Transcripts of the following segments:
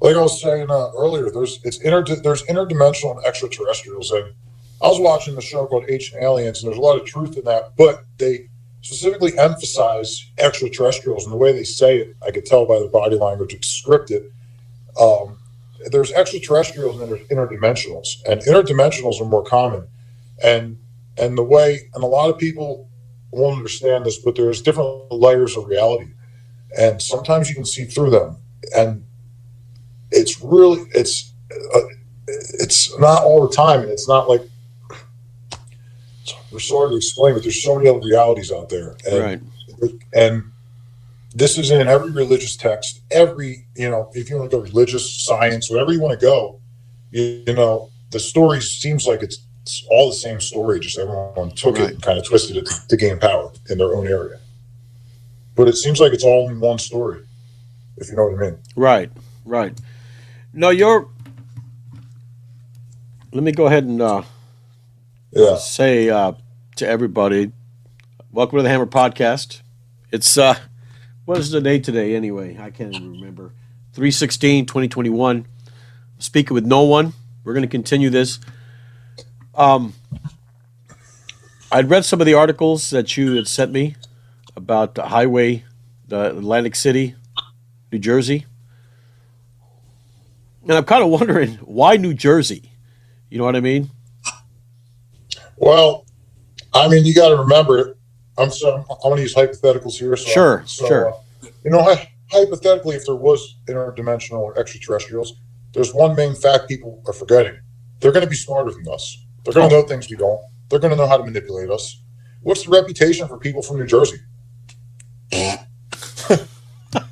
Like I was saying earlier, there's interdimensional and extraterrestrials, and I was watching the show called Ancient Aliens, and there's a lot of truth in that, but they specifically emphasize extraterrestrials, and the way they say it, I could tell by the body language, it's scripted. Um, there's extraterrestrials and there's interdimensionals, and interdimensionals are more common, and and a lot of people won't understand this, but there's different layers of reality, and sometimes you can see through them, and it's really it's not all the time, and it's not like we're sorry to explain, but there's so many other realities out there, Right. And this is in every religious text. Every if you want to go religious, science, wherever you want to go, the story seems like it's all the same story. Just everyone took Right. it and kind of twisted it to gain power in their own area. But it seems like it's all in one story, if you know what I mean. Right. Right. No, let me go ahead and Yeah. say to everybody, welcome to the Hammer Podcast. It's what is the date today anyway? I can't even remember. 3/16/2021. Speaking with no one. We're going to continue this. I'd read some of the articles that you had sent me about the highway, the Atlantic City, New Jersey. And I'm kind of wondering, why New Jersey? You know what I mean? Well, I mean, you got to remember. I'm going to use hypotheticals here. Sure. Hypothetically, if there was interdimensional or extraterrestrials, there's one main fact people are forgetting. They're going to be smarter than us. They're going to know things we don't. They're going to know how to manipulate us. What's the reputation for people from New Jersey?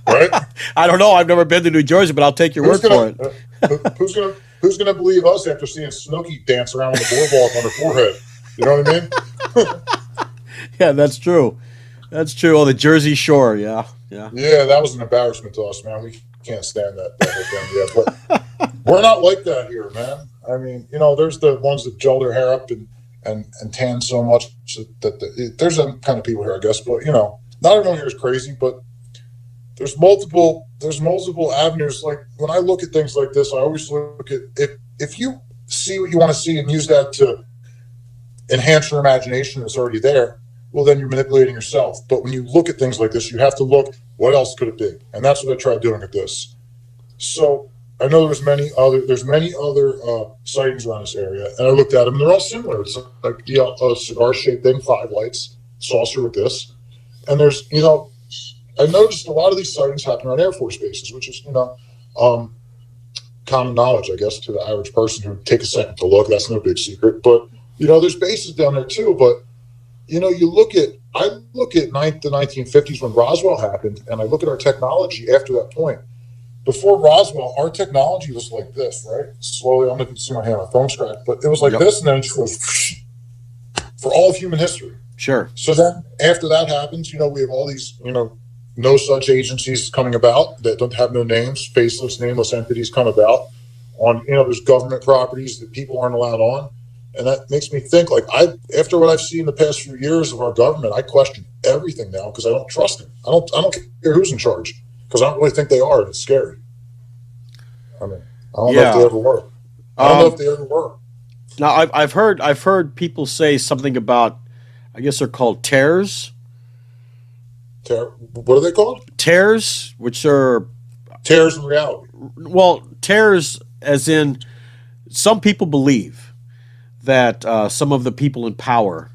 Right? I don't know. I've never been to New Jersey, but I'll take your word for it. Who's gonna believe us after seeing Snooki dance around on the boardwalk on her forehead? You know what I mean? Yeah, that's true. That's true. Oh, the Jersey Shore. Yeah. Yeah, that was an embarrassment to us, man. We can't stand that whole thing. Yeah, but we're not like that here, man. I mean, there's the ones that gel their hair up and tan so much that there's some kind of people here, I guess. But not everyone here is crazy, but there's multiple avenues. Like when I look at things like this, I always look at if you see what you want to see and use that to enhance your imagination that's already there, well, then you're manipulating yourself. But when you look at things like this, you have to look, what else could it be? And that's what I tried doing at this. So I know there's many other sightings around this area, and I looked at them, and they're all similar. It's like a cigar-shaped thing, 5 lights, saucer with this, and there's I noticed a lot of these sightings happen around Air Force bases, which is common knowledge, I guess, to the average person who would take a second to look. That's no big secret, but there's bases down there too. But I look at the 1950s when Roswell happened, and I look at our technology after that point. Before Roswell, our technology was like this, right? Slowly, I'm going to see my hand on phone scratch, but it was like this, and then it just goes for all of human history. Sure. So then, after that happens, we have all these, no such agencies coming about that don't have no names, faceless, nameless entities come about on, there's government properties that people aren't allowed on. And that makes me think, like, after what I've seen the past few years of our government, I question everything now because I don't trust them. I don't care who's in charge because I don't really think they are. And it's scary. I mean, I don't know if they ever were. I don't know if they ever were. Now, I've heard people say something about, I guess they're called tears. What are they called? Tears, which are tears in reality. Well, tears, as in, some people believe that some of the people in power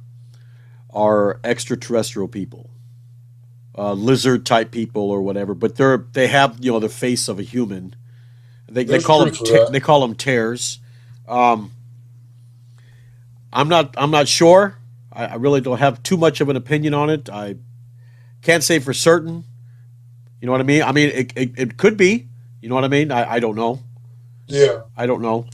are extraterrestrial people, lizard type people or whatever. But they have the face of a human. They call them tears. I'm not sure. I really don't have too much of an opinion on it. I can't say for certain. You know what I mean? I mean, it could be. You know what I mean? I don't know. Yeah. I don't know.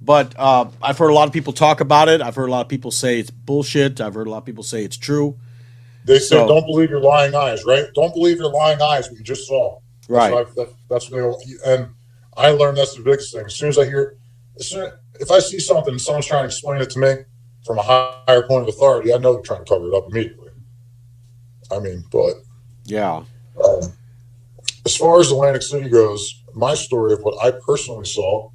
But I've heard a lot of people talk about it. I've heard a lot of people say it's bullshit. I've heard a lot of people say it's true. They say, So "Don't believe your lying eyes," right? Don't believe your lying eyes. What you just saw. That's right, that's what they. And I learned that's the biggest thing. As soon as I hear, if I see something and someone's trying to explain it to me from a higher point of authority, I know they're trying to cover it up immediately. I mean, but yeah, um, as far as Atlantic City goes, my story of what I personally saw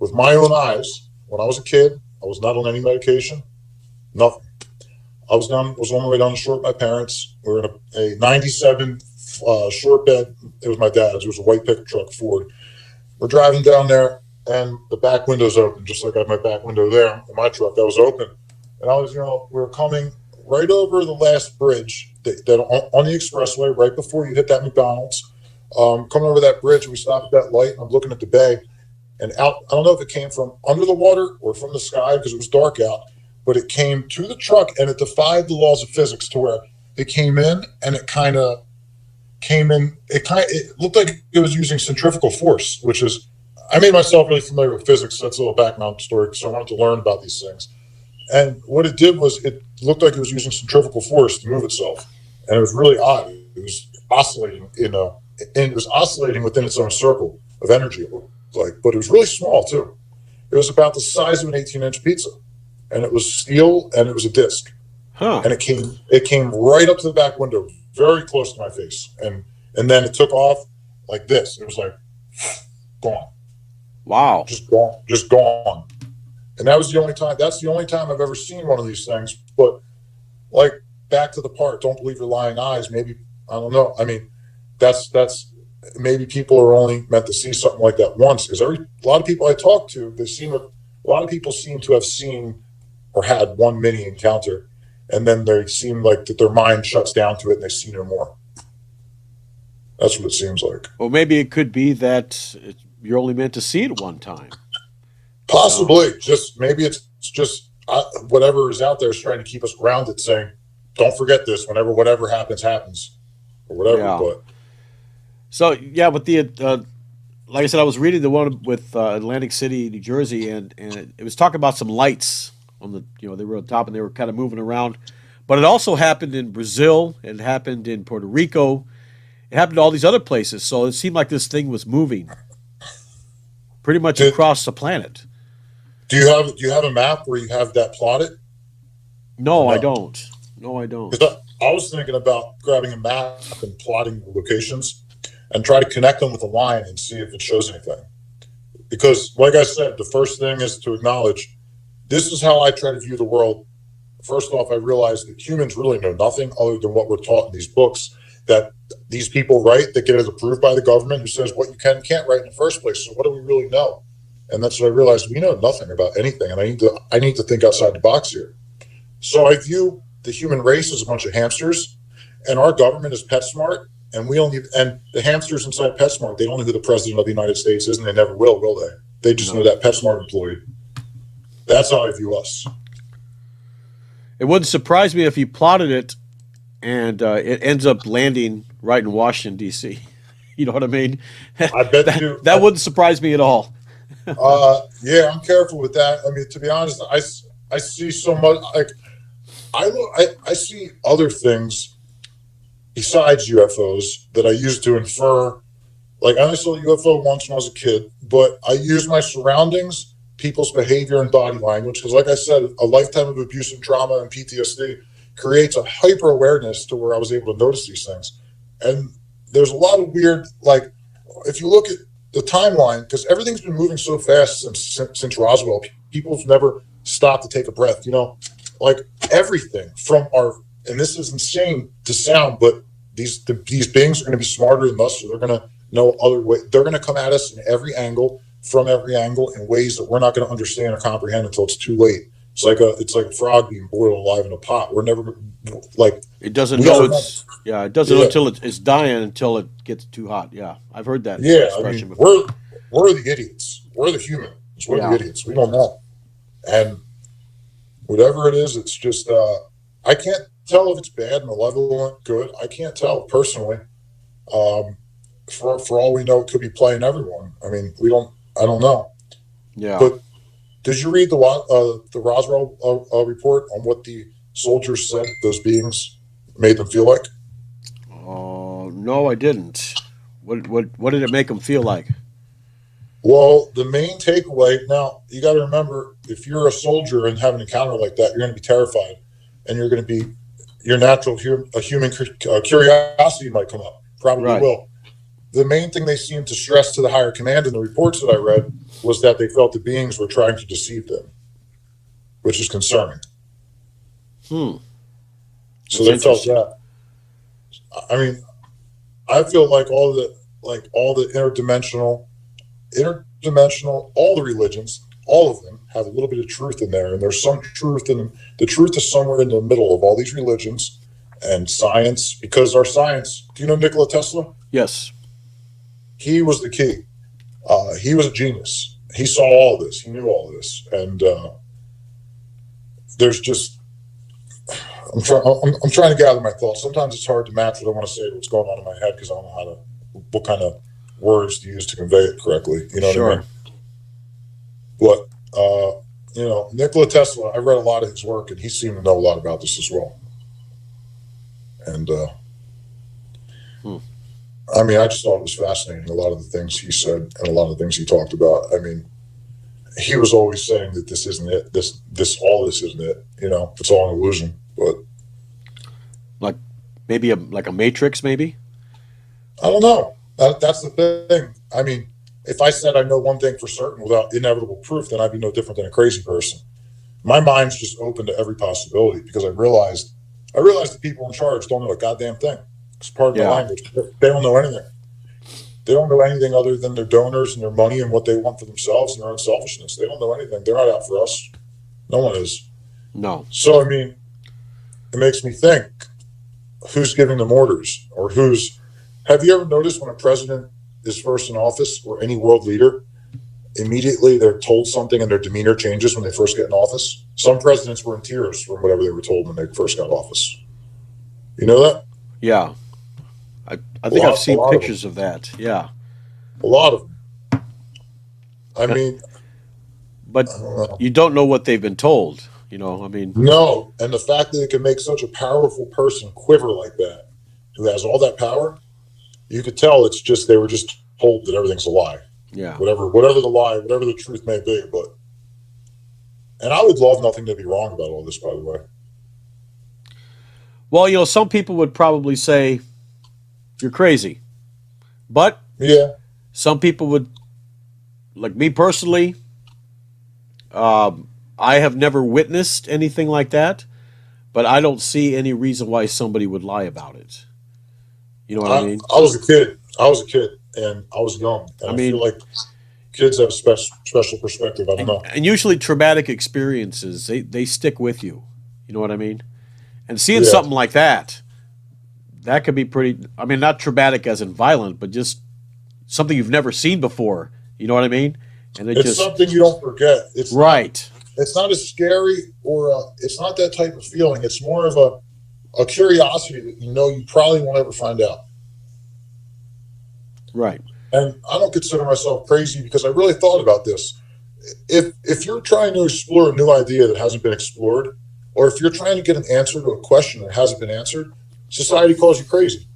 with my own eyes when I was a kid, I was not on any medication, nothing. Was on my way down the shore with my parents. We were in a '97 short bed. It was my dad's. It was a white pickup truck, Ford. We're driving down there, and the back window's open, just like I have my back window there in my truck. That was open, and I was, we were coming right over the last bridge that on the expressway, right before you hit that McDonald's. Coming over that bridge, we stopped at that light. And I'm looking at the bay, and out. I don't know if it came from under the water or from the sky because it was dark out, but it came to the truck and it defied the laws of physics to where it came in and it kind of came in. It looked like it was using centrifugal force, which is I made myself really familiar with physics. So that's a little background story, so I wanted to learn about these things. And what it did was it looked like it was using centrifugal force to move itself, and it was really odd. It was oscillating and it was oscillating within its own circle of energy. It looked like, but it was really small too. It was about the size of an 18-inch pizza, and it was steel, and it was a disc, huh? and it came right up to the back window, very close to my face, and then it took off like this. It was like gone, Wow. just gone. And that was the only time. That's the only time I've ever seen one of these things. But like back to the part, don't believe your lying eyes. Maybe I don't know. I mean, that's maybe people are only meant to see something like that once. Because a lot of people I talk to, a lot of people seem to have seen or had one mini encounter, and then they seem like that their mind shuts down to it and they see no more. That's what it seems like. Well, maybe it could be that you're only meant to see it one time. You know? Possibly, just maybe it's just whatever is out there is trying to keep us grounded, saying, "Don't forget this. Whenever whatever happens, happens, or whatever." Yeah. But So yeah, but the like I said, I was reading the one with Atlantic City, New Jersey, and it was talking about some lights on the they were on top and they were kind of moving around. But it also happened in Brazil. It happened in Puerto Rico. It happened to all these other places. So it seemed like this thing was moving pretty much did, across the planet. do you have a map where you have that plotted? Or No, I no? don't. No, I don't. Because I was thinking about grabbing a map and plotting the locations and try to connect them with a line and see if it shows anything. Because, like I said, the first thing is to acknowledge this is how I try to view the world. First off, I realize that humans really know nothing other than what we're taught in these books that these people write that get it approved by the government who says what you can and can't write in the first place. So what do we really know? And that's what I realized. We know nothing about anything, and I need to think outside the box here. So I view the human race as a bunch of hamsters, and our government is PetSmart, and the hamsters inside PetSmart, they don't know who the president of the United States is, and they never will they? They just know No. that PetSmart employee. That's how I view us. It wouldn't surprise me if you plotted it and it ends up landing right in Washington D.C. You know what I mean? I bet you. That wouldn't surprise me at all. Yeah, I'm careful with that. I mean, to be honest, I see so much. Like I see other things besides UFOs that I used to infer. Like I only saw a UFO once when I was a kid, but I use my surroundings, people's behavior, and body language because, like I said, a lifetime of abuse and trauma and PTSD creates a hyper awareness to where I was able to notice these things. And there's a lot of weird, like if you look at the timeline, because everything's been moving so fast since Roswell, people have never stopped to take a breath. Like everything from and this is insane to sound, but these beings are going to be smarter than us, so they're going to know other way. They're going to come at us in every angle, from every angle, in ways that we're not going to understand or comprehend until it's too late. It's like a frog being boiled alive in a pot. We're never like It doesn't we know are it's yeah. It doesn't know yeah, until it's dying until it gets too hot. Yeah, I've heard that yeah. I expression mean, before. we're the idiots. We're the humans. We're the Yeah. idiots. We don't know. And whatever it is, it's just I can't tell if it's bad, malevolent, good. I can't tell personally. Um, for all we know, it could be playing everyone. I mean, we don't. I don't know. Yeah. But Did you read the Roswell report on what the soldiers said those beings made them feel like? Oh no, I didn't. What did it make them feel like? Well, the main takeaway, now you got to remember, if you're a soldier and have an encounter like that, you're going to be terrified, and you're going to be your natural human curiosity might come up. Probably Right. will. The main thing they seemed to stress to the higher command in the reports that I read was that they felt the beings were trying to deceive them, which is concerning. Hmm. So That's they felt interesting. that. I mean, I feel like all the interdimensional, all the religions, all of them have a little bit of truth in there, and there's some truth in them. The truth is somewhere in the middle of all these religions and science, because our science. Do you know Nikola Tesla? Yes. He was the key. He was a genius. He saw all this. He knew all this, and there's just I'm trying to gather my thoughts. Sometimes it's hard to match what I want to say to what's going on in my head because I don't know what kind of words to use to convey it correctly. You know what I Sure. mean? But Nikola Tesla. I read a lot of his work, and he seemed to know a lot about this as well. And Hmm. I mean, I just thought it was fascinating. A lot of the things he said and a lot of the things he talked about. I mean, he was always saying that this isn't it. All this isn't it. It's all an illusion. But Like maybe like a Matrix, maybe. I don't know. That's the thing. I mean, if I said I know one thing for certain without inevitable proof, then I'd be no different than a crazy person. My mind's just open to every possibility because I realized the people in charge don't know a goddamn thing. It's part of my Yeah. language. They don't know anything. They don't know anything other than their donors and their money and what they want for themselves and their own selfishness. They don't know anything. They're not out for us. No one is. No. So I mean, it makes me think: who's giving them orders, or who's? Have you ever noticed when a president is first in office, or any world leader, immediately they're told something and their demeanor changes when they first get in office? Some presidents were in tears from whatever they were told when they first got office. You know that? Yeah. I A think I've lot, a seen lot of them. pictures of that. Yeah. A lot of them. I Uh, mean, But I don't know. you don't know what they've been told. I mean, No, and the fact that it can make such a powerful person quiver like that, who has all that power, you could tell it's just they were just told that everything's a lie. yeah. Whatever the lie, whatever the truth may be. But and I would love nothing to be wrong about all this, by the way. Well, some people would probably say you're crazy, but Yeah, some people would, like me personally, I have never witnessed anything like that, but I don't see any reason why somebody would lie about it. You know what I I mean? I was a kid. I was a kid, and I was young, and I I feel mean, like kids have a special perspective. I don't know. and usually traumatic experiences they stick with you. You know what I mean? And seeing Yeah, something like that could be pretty. I mean, not traumatic as in violent, but just something you've never seen before. You know what I mean? And it it's just something you don't forget. It's not. right, It's not as scary, or it's not that type of feeling. It's more of a curiosity that you probably won't ever find out. right, And I don't consider myself crazy because I really thought about this. If you're trying to explore a new idea that hasn't been explored, or if you're trying to get an answer to a question that hasn't been answered, society calls you crazy.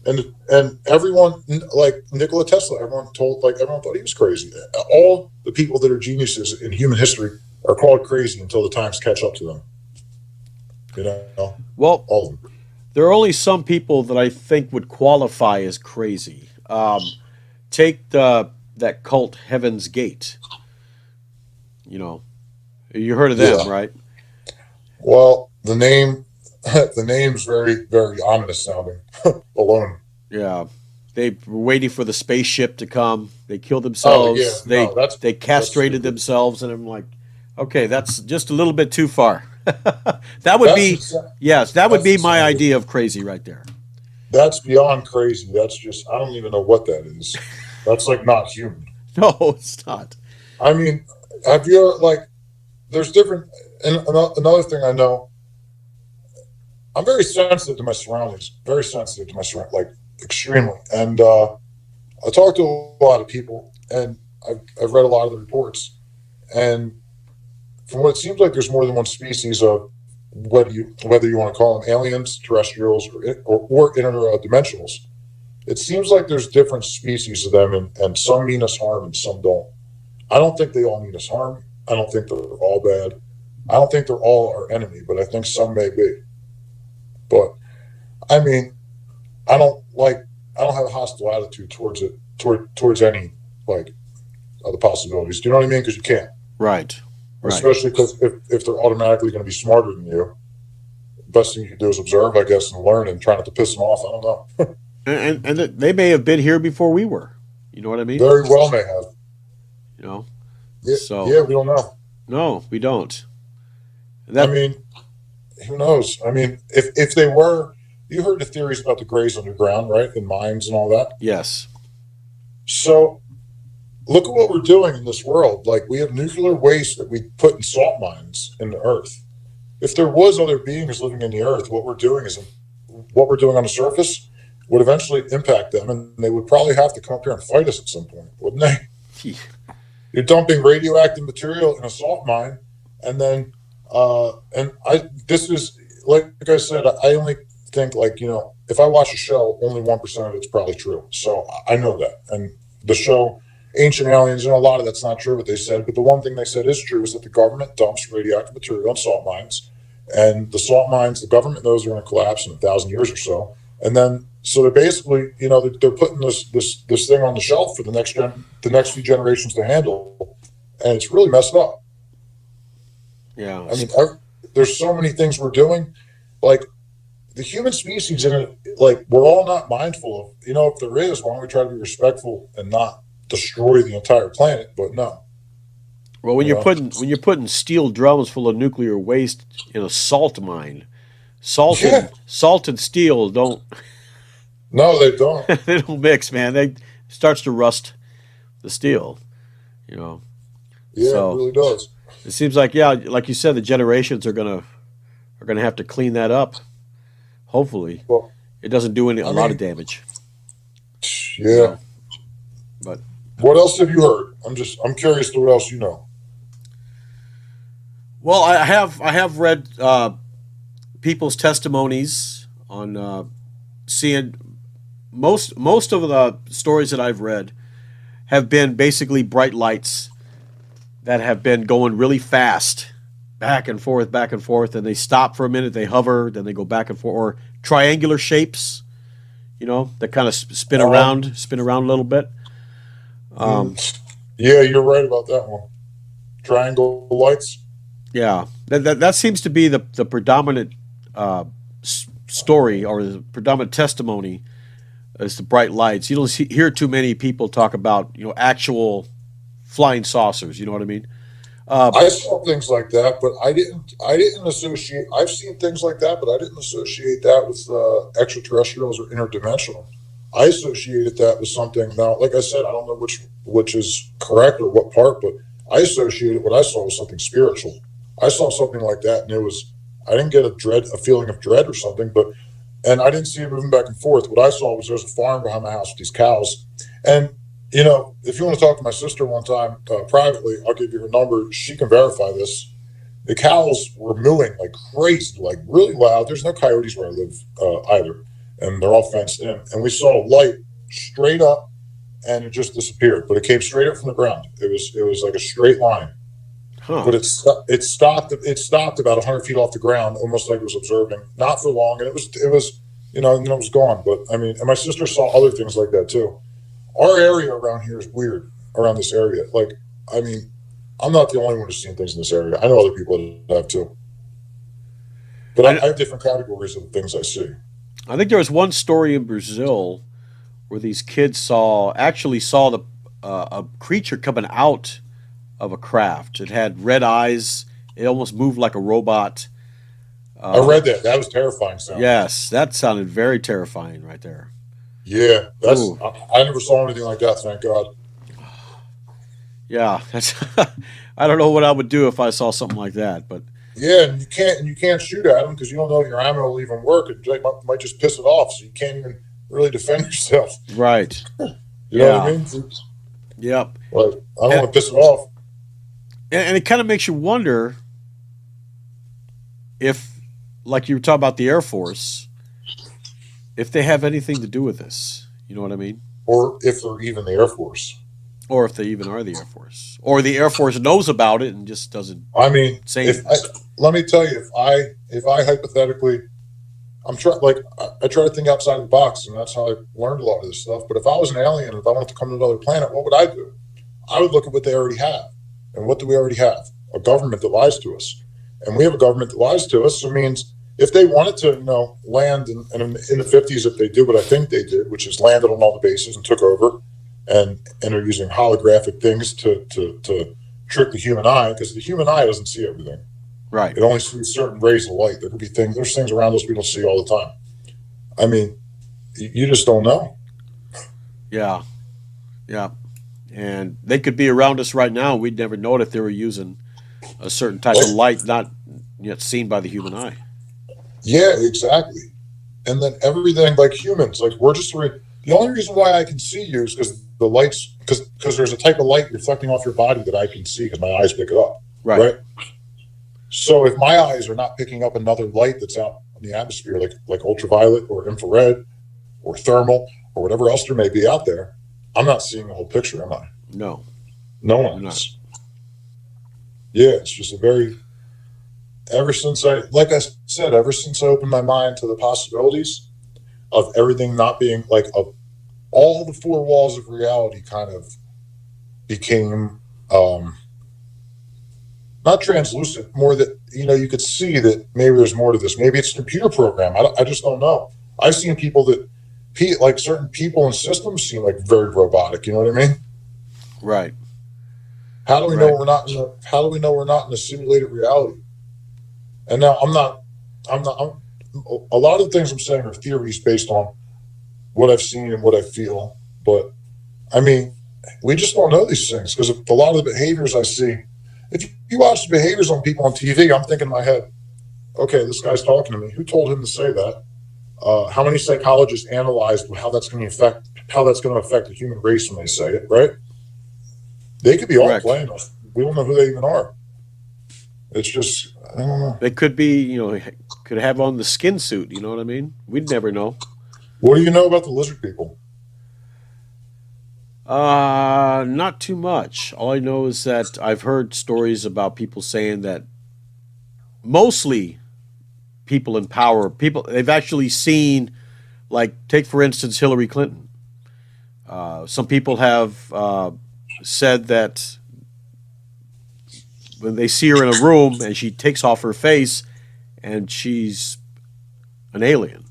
And everyone, like Nikola Tesla, everyone thought he was crazy. All the people that are geniuses in human history are called crazy until the times catch up to them. You know, well, all of them. there are only some people that I think would qualify as crazy. Take that cult Heaven's Gate. You know, you heard of them, Yeah. right? Well, the name, the name's very, very ominous sounding. Alone. Yeah, they were waiting for the spaceship to come. They killed Oh yeah, themselves. no, They that's castrated stupid. themselves, and I'm like, okay, that's just a little bit too far. That would That's be insa- yes, that would that's be my insanity. idea of crazy right there. That's beyond crazy. That's just I don't even know what that is. That's like not human. No, it's not. I mean, have you ever there's different and another thing I know, I'm very sensitive to my surroundings, very sensitive to my surroundings, like extremely. And I talk to a lot of people, and I've read a lot of the reports, and from what it seems like, there's more than one species of whether you want to call them aliens, terrestrials, or interdimensionals. It seems like there's different species of them, and some mean us harm and some don't. I don't think they all mean us harm. I don't think they're all bad. I don't think they're all our enemy, but I think some may be. But I mean, I don't like. I don't have a hostile attitude towards it, towards any like other possibilities. Do you know what I mean? Because you can't, Right. Right. especially because if they're automatically going to be smarter than you, the best thing you can do is observe, I guess, and learn and try not to piss them off. I don't know. And they may have been here before we were. You know what I mean? Very well may have. You know. Yeah, So yeah, we don't know. no, we don't. I That mean, who knows? I mean, if they were, you heard the theories about the grays underground, right, in mines and all that. yes. So look at what we're doing in this world. Like we have nuclear waste that we put in salt mines in the earth. If there was other beings living in the earth, what we're doing on the surface would eventually impact them, and they would probably have to come up here and fight us at some point, wouldn't they? Gee. You're dumping radioactive material in a salt mine, and then and I this is like I said, I only think like if I watch a show, only 1% of it's probably true. So I know that, and the show Ancient Aliens, a lot of that's not true what they said, but the one thing they said is true is that the government dumps radioactive material in salt mines, and the salt mines, the government knows they're going to collapse in 1,000 years or so, and then so they're basically, they're putting this thing on the shelf for the next few generations to handle, and it's really messed up. Yeah. I mean, there's so many things we're doing, like the human species in it. Like we're all not mindful of, if there is, why don't we try to be respectful and not destroy the entire planet? But no, Well, you know, when you're putting steel drums full of nuclear waste in a salt mine, yeah, salt and steel don't no, they don't. they don't mix, man. They starts to rust the steel. You know. Yeah, it So really does. it seems like, yeah, like you said, the generations are gonna have to clean that up. Hopefully, Well, it doesn't do a I lot of mean, damage. You yeah. know. But What else have you heard? I'm curious to what else you know. well, I have read people's testimonies on seeing most of the stories that I've read have been basically bright lights that have been going really fast, back and forth, and they stop for a minute, they hover, then they go back and forth, or triangular shapes, that kind of Um, spin around a little bit. Um, yeah, you're right about that one. Triangle lights. yeah, that seems to be the predominant story or the predominant testimony is the bright lights. You don't hear too many people talk about actual flying saucers. You know what I mean? Uh, I saw things like that, but I didn't associate. I've seen things like that, but I didn't associate that with extraterrestrials or interdimensional. I associated that with something. Now, like I said, I don't know which is correct or what part, but I associated what I saw with something spiritual. I saw something like that, and it was. I didn't get a feeling of dread or something, and I didn't see it moving back and forth. What I saw was there's a farm behind my house with these cows, and if you want to talk to my sister one time privately, I'll give you her number. She can verify this. The cows were mooing like crazy, like really loud. There's no coyotes where I live either, and they're all fenced in. And we saw a light straight up, and it just disappeared. But it came straight up from the ground. It was like a straight line, huh. but it stopped about 100 feet off the ground, almost like it was observing. Not for long, and and then it was gone. But I mean, and my sister saw other things like that too. Our area around here is weird. Around this area, like I mean, I'm not the only one who's seen things in this area. I know other people that have too. But I I have different categories of the things I see. I think there was one story in Brazil where these kids actually saw a creature coming out of a craft. It had red eyes. It almost moved like a robot. I Uh, read that. That was terrifying sounding. yes, that sounded very terrifying right there. Yeah, Ooh, I never saw anything like that. Thank God. yeah. That's I don't know what I would do if I saw something like that, but Yeah, and you can't shoot at them because you don't know if your ammo will even work. It might just piss it off, so you can't even really defend yourself. right. You know what I Yeah. mean? Yep. Like I don't And want to piss it off. and it kind of makes you wonder. if, like you were talking about the Air Force, if they have anything to do with this, you know what I mean? Or if they're even the Air Force. Or if they even are the Air Force, or the Air Force knows about it and just doesn't I mean, say anything. let me tell you, if I hypothetically, I try to think outside the box, and that's how I learned a lot of this stuff. But if I was an alien, if I wanted to come to another planet, what would I do? I would look at what they already have. And what do we already have? A government that lies to us. And we have a government that lies to us. So it means if they wanted to, land in the 50s, if they did what I think they did, which is landed on all the bases and took over and are using holographic things to trick the human eye, because the human eye doesn't see everything. Right. It only sees certain rays of light. There's things around us we don't see all the time. I mean, you just don't know. Yeah. Yeah. And they could be around us right now. We'd never know it if they were using a certain type of light not yet seen by the human eye. Yeah, exactly. And then everything, like humans, like we're just the only reason why I can see you is because the lights, because there's a type of light reflecting off your body that I can see because my eyes pick it up. Right. So if my eyes are not picking up another light that's out in the atmosphere, like ultraviolet or infrared or thermal or whatever else there may be out there, I'm not seeing the whole picture, am I? No. No one is. Yeah, it's just ever since I opened my mind to the possibilities of everything not being of all the four walls of reality kind of became not translucent, more that, you could see that maybe there's more to this. Maybe it's a computer program. I just don't know. I've seen people like certain people and systems seem like very robotic. You know what I mean? Right. How do we know we're not in a simulated reality? And now a lot of the things I'm saying are theories based on what I've seen and what I feel. But I mean, we just don't know these things because a lot of the behaviors I see, if you watch the behaviors on people on TV, I'm thinking in my head, okay, this guy's talking to me. Who told him to say that? How many psychologists analyzed how that's going to affect the human race when they say it, right? They could be all playing us. We don't know who they even are. It's just, I don't know. They could be, could have on the skin suit. You know what I mean? We'd never know. What do you know about the lizard people? Not too much. All I know is that I've heard stories about people saying that mostly people in power, they've actually seen, like, take for instance Hillary Clinton. Some people have said that when they see her in a room and she takes off her face and she's an alien.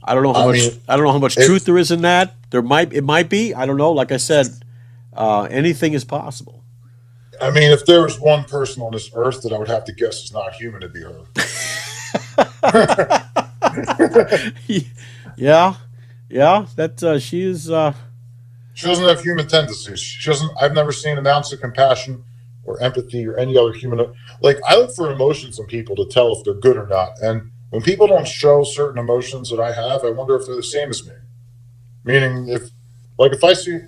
I don't know how much truth there is in that. It might be. I don't know. Like I said, anything is possible. I mean, if there was one person on this earth that I would have to guess is not human, it'd be her. Yeah. That she is. She doesn't have human tendencies. She doesn't. I've never seen an ounce of compassion or empathy or any other human. Like, I look for emotions in people to tell if they're good or not. And when people don't show certain emotions that I have, I wonder if they're the same as me. Meaning, if I see,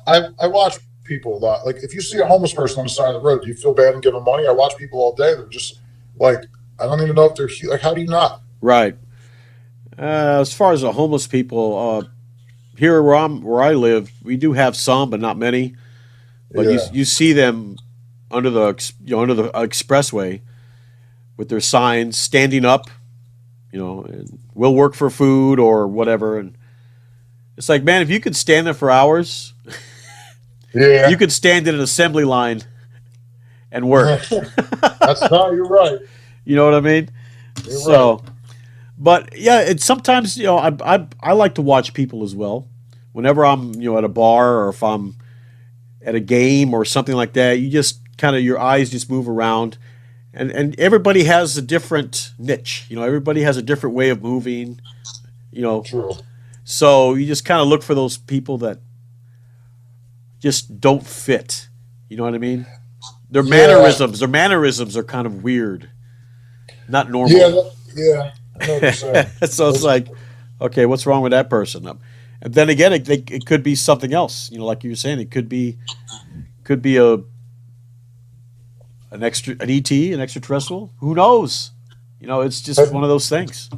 I watch people a lot. Like, if you see a homeless person on the side of the road, do you feel bad and give them money? I watch people all day. They're just I don't even know if they're how do you not? Right. As far as the homeless people, here where I live, we do have some, but not many. But you see them under the expressway with their signs, standing up, and we'll work for food or whatever. And it's like, man, if you could stand there for hours, you could stand in an assembly line and work. You're right. You know what I mean? You're right. But yeah, it's sometimes I like to watch people as well. Whenever I'm at a bar or if I'm at a game or something like that, you just kind of your eyes just move around, and everybody has a different niche. Everybody has a different way of moving. True. So you just kind of look for those people that just don't fit. You know what I mean? Their mannerisms are kind of weird, not normal. Yeah. I know what you're saying. So it's like, okay, what's wrong with that person? And then again, it could be something else. Like you were saying, it could be an ET, an extraterrestrial. Who knows? It's just one of those things.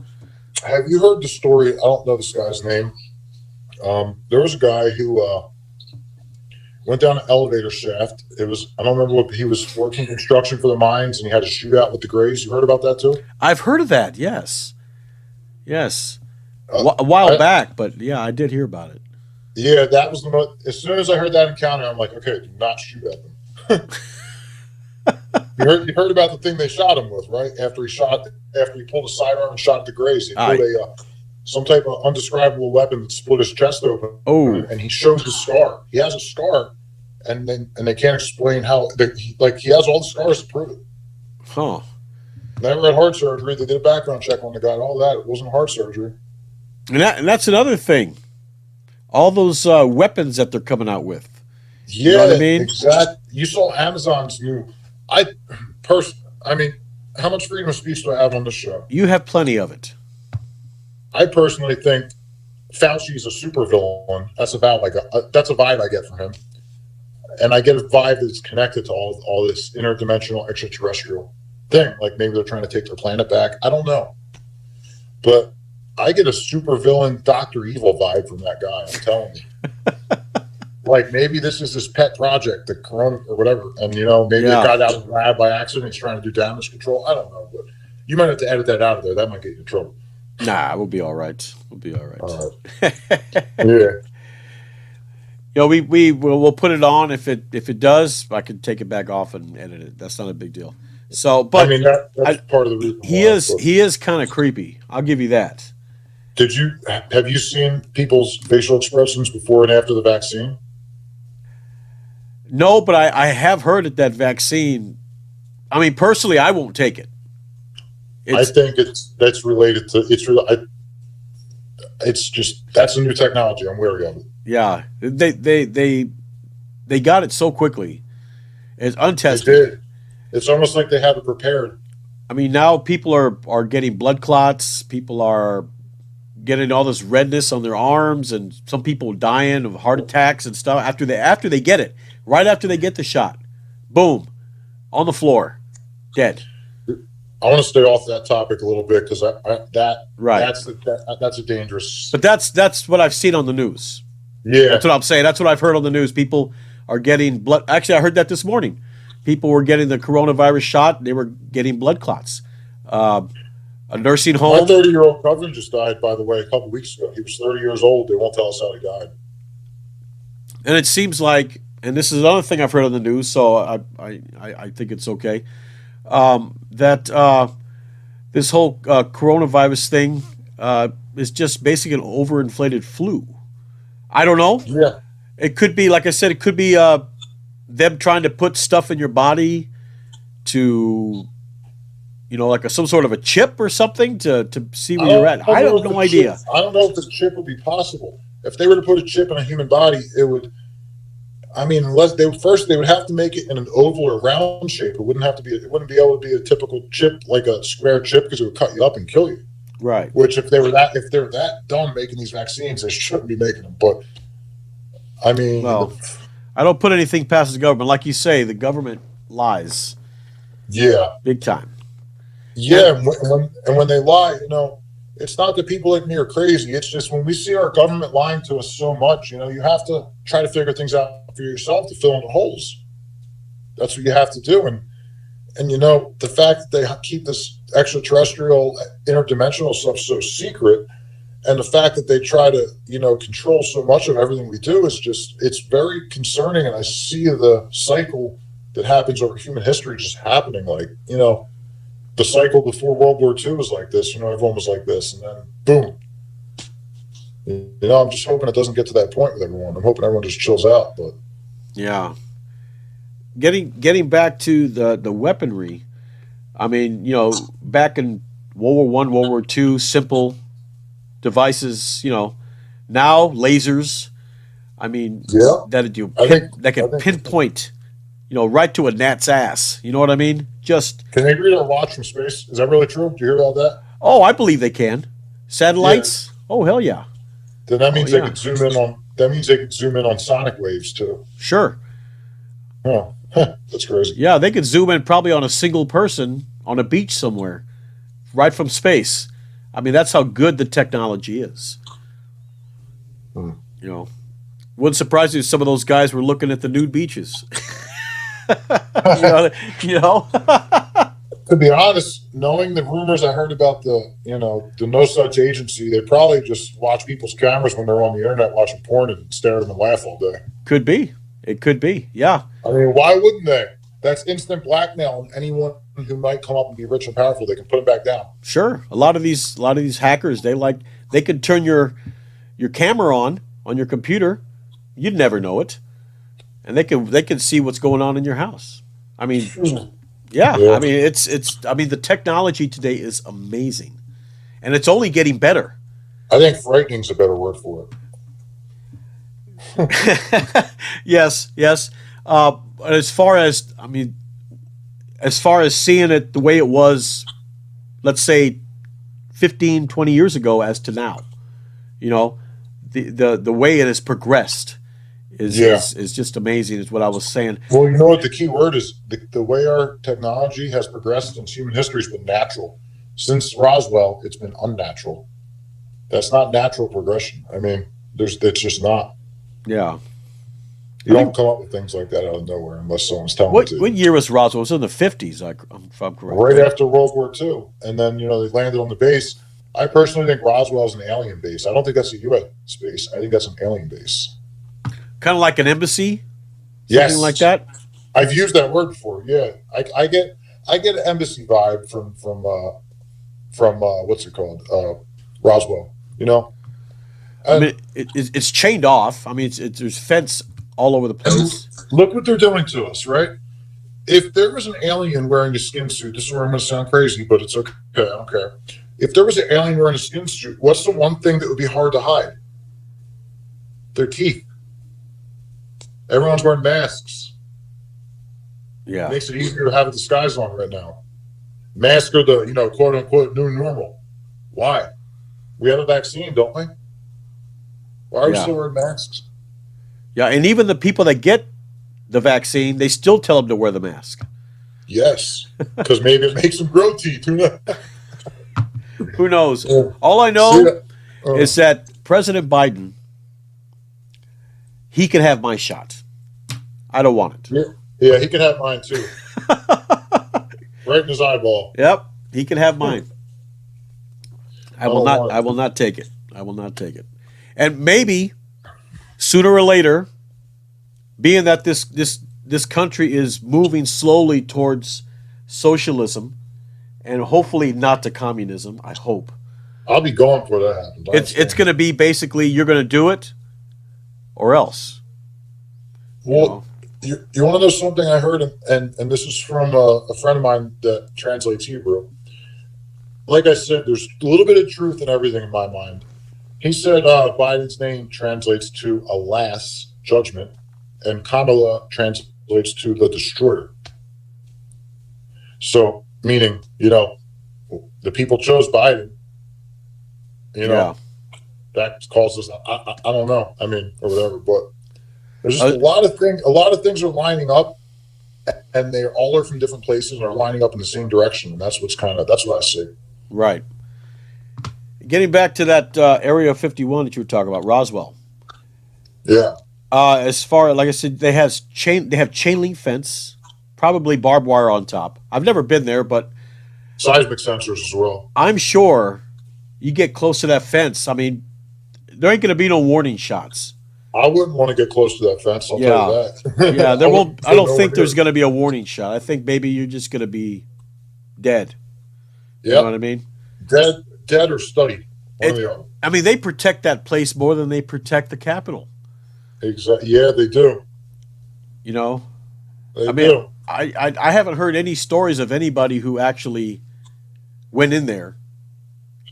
Have you heard the story? I don't know this guy's name. There was a guy who went down an elevator shaft. I don't remember what he was working construction for the mines, and he had a shootout with the Greys. You heard about that too? I've heard of that. Yes, yes, a while back, but yeah, I did hear about it. Yeah, that was the most. As soon as I heard that encounter, I'm like, okay, do not shoot at them. You heard about the thing they shot him with, right? After he pulled a sidearm and shot the Greys, he pulled some type of undescribable weapon that split his chest open. Oh, and he shows the scar. He has a scar, and they can't explain how. He has all the scars to prove it. Huh. Never had heart surgery. They did a background check on the guy. All that, it wasn't heart surgery. And that's another thing. All those weapons that they're coming out with. Yeah, you know what I mean? Exactly. You saw Amazon's new. I mean, how much freedom of speech do I have on this show? You have plenty of it. I personally think Fauci is a supervillain. That's about that's a vibe I get from him, and I get a vibe that's connected to all this interdimensional extraterrestrial thing. Like maybe they're trying to take their planet back. I don't know, but I get a supervillain Dr. Evil vibe from that guy. I'm telling you. Like maybe this is his pet project, the corona or whatever, and maybe it got out of the lab by accident. He's trying to do damage control. I don't know, but you might have to edit that out of there. That might get you in trouble. Nah, we'll be all right. We'll be all right. Yeah. We'll put it on. If it does, I can take it back off and edit it. That's not a big deal. So, but I mean that's part of the reason. He is kind of creepy. I'll give you that. Have you seen people's facial expressions before and after the vaccine? No, but I have heard that vaccine. I mean, personally, I won't take it. I think that's related to it's just that's a new technology. I'm wary of it. Yeah, they got it so quickly. It's untested. They did. It's almost like they have it prepared. I mean, now people are getting blood clots. People are getting all this redness on their arms, and some people dying of heart attacks and stuff after they get it. Right after they get the shot, boom, on the floor, dead. I want to stay off that topic a little bit because that's a dangerous. But that's what I've seen on the news. Yeah, that's what I'm saying. That's what I've heard on the news. People are getting blood. Actually, I heard that this morning. People were getting the coronavirus shot. They were getting blood clots. A nursing home. My 30-year-old cousin just died, by the way, a couple weeks ago. He was 30 years old. They won't tell us how he died. And it seems like, and this is another thing I've heard on the news, so I think it's okay, that this whole coronavirus thing is just basically an overinflated flu. I don't know. Yeah. It could be, like I said, it could be them trying to put stuff in your body to, like some sort of a chip or something to see where you're at. I have no idea. I don't know if the chip would be possible. If they were to put a chip in a human body, it would. I mean, unless they would have to make it in an oval or round shape. It wouldn't be able to be a typical chip, like a square chip, because it would cut you up and kill you. Right. Which, if they're that dumb making these vaccines, they shouldn't be making them. But I mean, well, I don't put anything past the government. Like you say, the government lies. Yeah. Big time. Yeah, and when they lie, it's not that people like me are crazy. It's just when we see our government lying to us so much, you have to try to figure things out for yourself to fill in the holes. That's what you have to do. And the fact that they keep this extraterrestrial, interdimensional stuff so secret, and the fact that they try to, control so much of everything we do it's very concerning. And I see the cycle that happens over human history just happening. Like, the cycle before World War II was like this. Everyone was like this, and then boom. I'm just hoping it doesn't get to that point with everyone. I'm hoping everyone just chills out. But yeah, getting back to the weaponry. I mean, back in World War I, World War II, simple devices. Now lasers. I mean, that can pinpoint. Right to a gnat's ass. You know what I mean? Can they read our watch from space? Is that really true? Do you hear about that? Oh, I believe they can. Satellites? Yeah. Oh, hell yeah. Then that means they can zoom in on. That means they can zoom in on sonic waves too. Sure. Oh, That's crazy. Yeah, they could zoom in probably on a single person on a beach somewhere, right from space. I mean, that's how good the technology is. Hmm. You know, wouldn't surprise you if some of those guys were looking at the nude beaches. you know, you know. To be honest, knowing the rumors I heard about the no such agency, they probably just watch people's cameras when they're on the internet watching porn and stare at them and laugh all day. Could be. It could be. Yeah. I mean, why wouldn't they? That's instant blackmail, and anyone who might come up and be rich and powerful, they can put them back down. Sure. A lot of these hackers, they could turn your camera on your computer. You'd never know it, and they can see what's going on in your house. I mean, yeah. Yeah. I mean, I mean, the technology today is amazing, and it's only getting better. I think frightening's a better word for it. Yes. Yes. But as far as seeing it the way it was, let's say 15, 20 years ago as to now, you know, the way it has progressed Yeah. is just amazing is what I was saying. Well, you know what the key word is? The way our technology has progressed since human history has been natural. Since Roswell, it's been unnatural. That's not natural progression. I mean, it's just not. Yeah. You don't come up with things like that out of nowhere unless someone's telling What you to. what year was Roswell? It was in the 50s, if I'm correct. Right after World War II, and then they landed on the base. I personally think Roswell is an alien base. I don't think that's a U.S. base. I think that's an alien base. Kind of like an embassy, something Yes, like that. I've used that word before. Yeah, I get an embassy vibe from what's it called, Roswell. I And, mean, it's chained off. I mean, there's fence all over the and place. look what they're doing to us, right? If there was an alien wearing a skin suit, this is where I'm going to sound crazy, but it's okay. I don't care. If there was an alien wearing a skin suit, what's the one thing that would be hard to hide? Their teeth. Everyone's wearing masks. Yeah. Makes it easier to have a disguise on right now. Masks are the quote unquote new normal. Why? We have a vaccine, don't we? Why are we Yeah. still wearing masks? Yeah, and even the people that get the vaccine, they still tell them to wear the mask. Yes, because maybe it makes them grow teeth. Who knows? Who knows? Yeah. All I See know that? is that President Biden, he can have my shot. I don't want it. Yeah, he can have mine too. Right in his eyeball. Yep, he can have mine. I will don't not. want it. I will not take it. I will not take it. And maybe sooner or later, being that this country is moving slowly towards socialism, and hopefully not to communism. I hope I'll be gone before that happens. I it's understand. going to be basically you're going to do it, or else. Well, you want to know something I heard, and this is from a friend of mine that translates Hebrew. Like I said, there's a little bit of truth in everything in my mind. He said Biden's name translates to alas, judgment, and Kamala translates to the destroyer. So, meaning, the people chose Biden. Yeah. That causes I don't know. I mean, or whatever. But there's just Uh, a lot of things. A lot of things are lining up, and they all are from different places and are lining up in the same direction. And that's what I see. Right. Getting back to that Area 51 that you were talking about, Roswell. Yeah. As far like I said, they have chain link fence, probably barbed wire on top. I've never been there, but Seismic sensors as well. I'm sure you get close to that fence. I mean, there ain't going to be no warning shots. I wouldn't want to get close to that fence. I'll tell you that. Yeah, there won't. I don't think there's good. going to be a warning shot. I think maybe you're just going to be dead. You know what I Yep. mean? Dead or studied. One or the other. I mean, they protect that place more than they protect the Capitol. Exactly. Yeah, they do. You know, They I mean, do. I haven't heard any stories of anybody who actually went in there.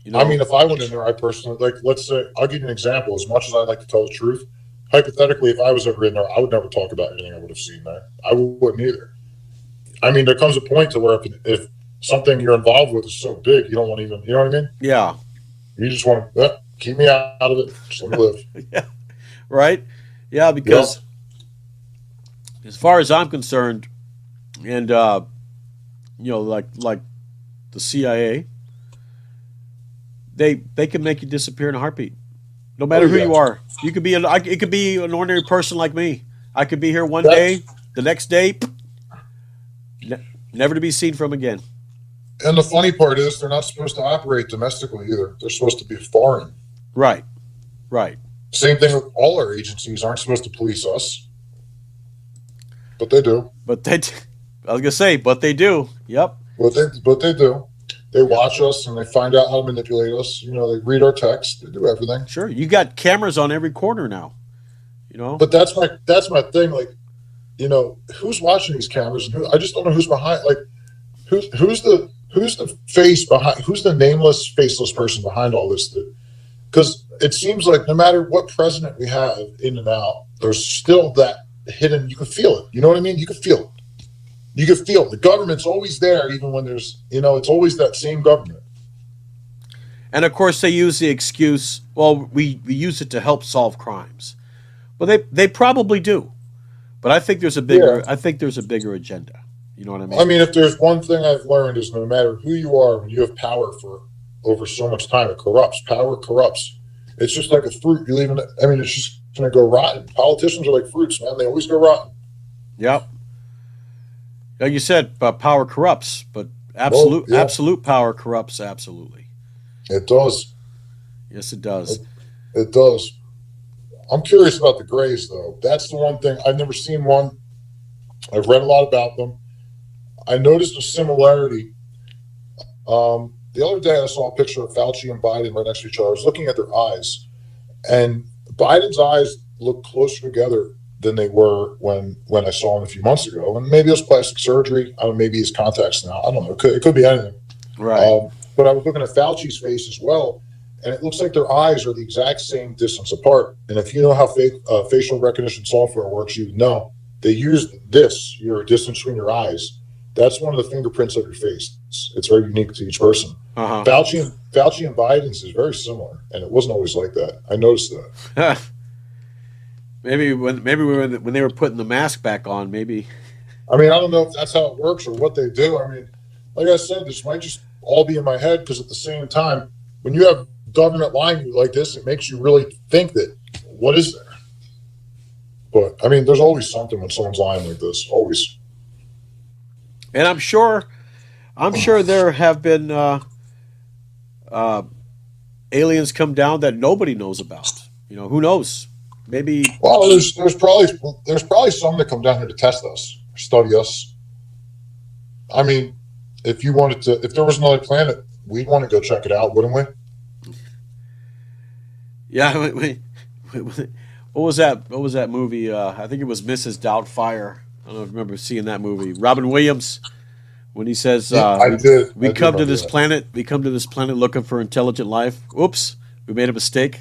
You know, I mean, if I went in there, I personally, like, let's say, I'll give you an example. As much as I like to tell the truth, hypothetically, if I was ever in there, I would never talk about anything I would have seen there. I wouldn't either. I mean, there comes a point to where if something you're involved with is so big, you don't want to even, you know what I mean? yeah, You just want to keep me out of it. Just let me live. yeah, right, yeah, because as far as I'm concerned, and like the CIA, they can make you disappear in a heartbeat, no Oh matter who yeah, you are. You could be it could be an ordinary person like me. I could be here one that's day, the next day, never to be seen from again. and the funny part is they're not supposed to operate domestically either. They're supposed to be foreign. Right, right. Same thing with all our agencies aren't supposed to police us, but they do. But I was gonna say, but they do. Yep. But they do. They Yep. watch us and they find out how to manipulate us. They read our text. They do everything. Sure. You got cameras on every corner now. You know. But that's my thing. Like, who's watching these cameras? And I just don't know who's behind. Like, who's the face behind? Who's the nameless, faceless person behind all this? Because it seems like no matter what president we have in and out, there's still that hidden. You can feel it. You know what I mean? You can feel it. You can feel it. The government's always there, even when it's always that same government. And of course, they use the excuse. Well, we use it to help solve crimes. Well, they probably do, but I think there's a bigger. Yeah. I think there's a bigger agenda. You know what I mean? I mean, if there's one thing I've learned is no matter who you are, when you have power for over so much time, it corrupts. Power corrupts. It's just like a fruit. You leave it. I mean, it's just going to go rotten. Politicians are like fruits, man. They always go rotten. Yep. Like you said, power corrupts, but Yeah. absolute power corrupts absolutely. It does. Yes, it does. It does. I'm curious about the Greys, though. That's the one thing. I've never seen one. I've read a lot about them. I noticed a similarity. The other day, I saw a picture of Fauci and Biden right next to each other. I was looking at their eyes, and Biden's eyes look closer together than they were when I saw him a few months ago. And maybe it was plastic surgery. I don't know, maybe his contacts now. I don't know. It could be anything. Right. But I was looking at Fauci's face as well, and it looks like their eyes are the exact same distance apart. And if you know how facial recognition software works, you know they use this, your distance between your eyes. That's one of the fingerprints of your face. It's very unique to each person. Uh-huh. Fauci and Biden's is very similar, and it wasn't always like that. I noticed that. maybe when they were putting the mask back on, maybe. I mean, I don't know if that's how it works or what they do. I mean, like I said, this might just all be in my head because at the same time, when you have government lying to you like this, it makes you really think that what is there? But I mean, there's always something when someone's lying like this. Always. And I'm sure there have been aliens come down that nobody knows about. Who knows? Maybe. Well, there's probably some that come down here to test us, study us. I mean, if there was another planet, we'd want to go check it out, wouldn't we? Yeah. What was that? What was that movie? I think it was Mrs. Doubtfire. I don't know if you remember seeing that movie. Robin Williams, when he says, I did. We I did come to remember this that. planet. We come to this planet looking for intelligent life. Oops, we made a mistake."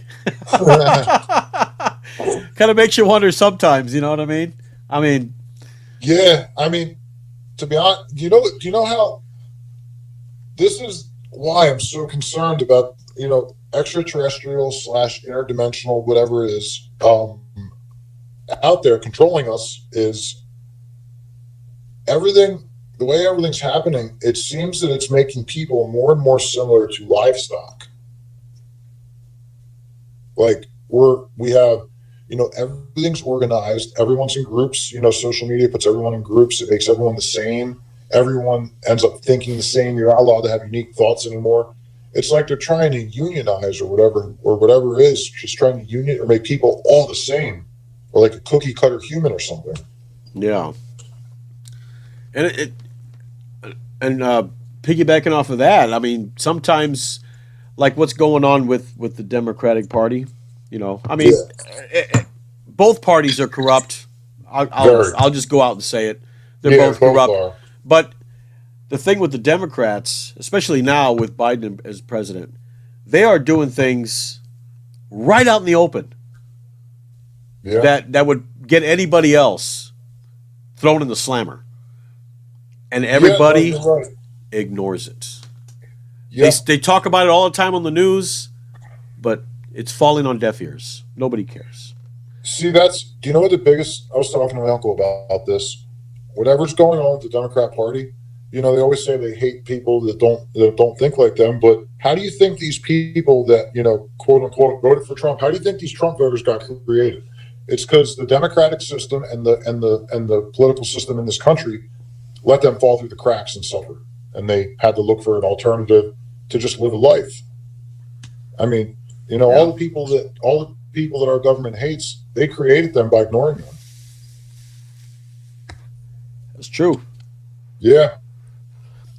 Kind of makes you wonder sometimes. You know what I mean? I mean, Yeah, I mean, to be honest, do you know how this is why I'm so concerned about, extraterrestrial / interdimensional, whatever it is, out there controlling us is the way everything's happening. It seems that it's making people more and more similar to livestock. Like we have, everything's organized. Everyone's in groups. Social media puts everyone in groups. It makes everyone the same. Everyone ends up thinking the same. You're not allowed to have unique thoughts anymore. It's like they're trying to unionize or whatever it is, just trying to make people all the same, or like a cookie cutter human or something. yeah. And piggybacking off of that, I mean, sometimes, like what's going on with the Democratic Party, I mean, both parties are corrupt. I'll just go out and say it. They're both corrupt. Are. But the thing with the Democrats, especially now with Biden as president, they are doing things right out in the open that would get anybody else thrown in the slammer. And everybody right. ignores it. Yeah. They talk about it all the time on the news, but it's falling on deaf ears. Nobody cares. See, do you know what the biggest, I was talking to my uncle about this. Whatever's going on with the Democrat Party, they always say they hate people that don't think like them. But how do you think these people that, quote unquote, voted for Trump, how do you think these Trump voters got created? It's because the democratic system and the political system in this country let them fall through the cracks and suffer. And they had to look for an alternative to just live a life. I mean, Yeah, all the people that our government hates, they created them by ignoring them. that's true. Yeah,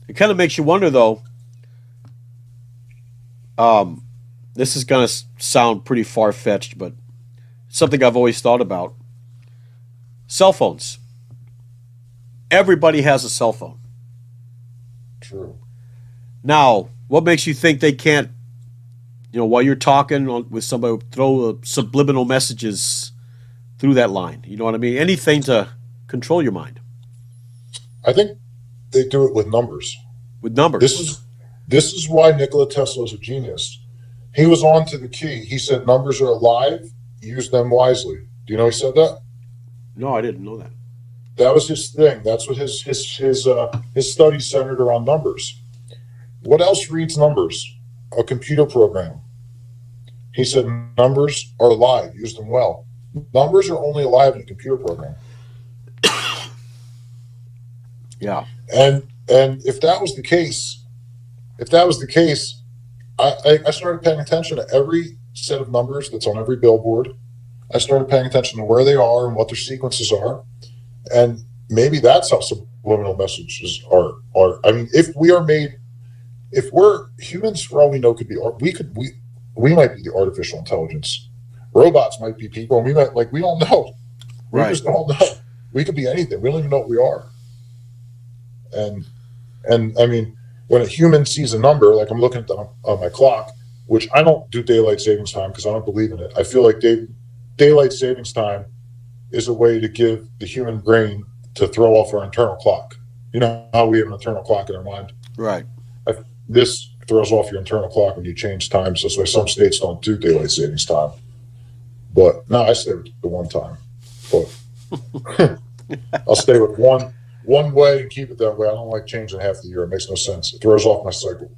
It kind of makes you wonder, though. Um, this is going to sound pretty far fetched, but it's something I've always thought about. Cell phones. Everybody has a cell phone. true. Now, what makes you think they can't, while you're talking with somebody, throw subliminal messages through that line? You know what I mean? Anything to control your mind I think they do it with numbers. with This numbers. is this is why Nikola Tesla is a genius. He was on to the key. He said numbers are alive, use them wisely. Do you know he said that? No, I didn't know that. That was his thing. That's what his studies centered around numbers. What else reads numbers? A computer program. He said numbers are alive, use them well. Numbers are only alive in a computer program. Yeah, And if that was the case, I started paying attention to every set of numbers that's on every billboard. I started paying attention to where they are and what their sequences are, and maybe that's how subliminal messages are. I mean, if we're humans, for all we know, could be we might be the artificial intelligence. Robots might be people, and we don't know. We right. just don't know. We could be anything. We don't even know what we are. And I mean, when a human sees a number, like I'm looking at on my clock, which I don't do daylight savings time because I don't believe in it. I feel like daylight savings time is a way to give the human brain to throw off our internal clock. You know how we have an internal clock in our mind? Right. This throws off your internal clock when you change times. That's why some states don't do daylight savings time. But no, I stay with the one time. But I'll stay with one way and keep it that way. I don't like changing half the year. It makes no sense. It throws off my cycle.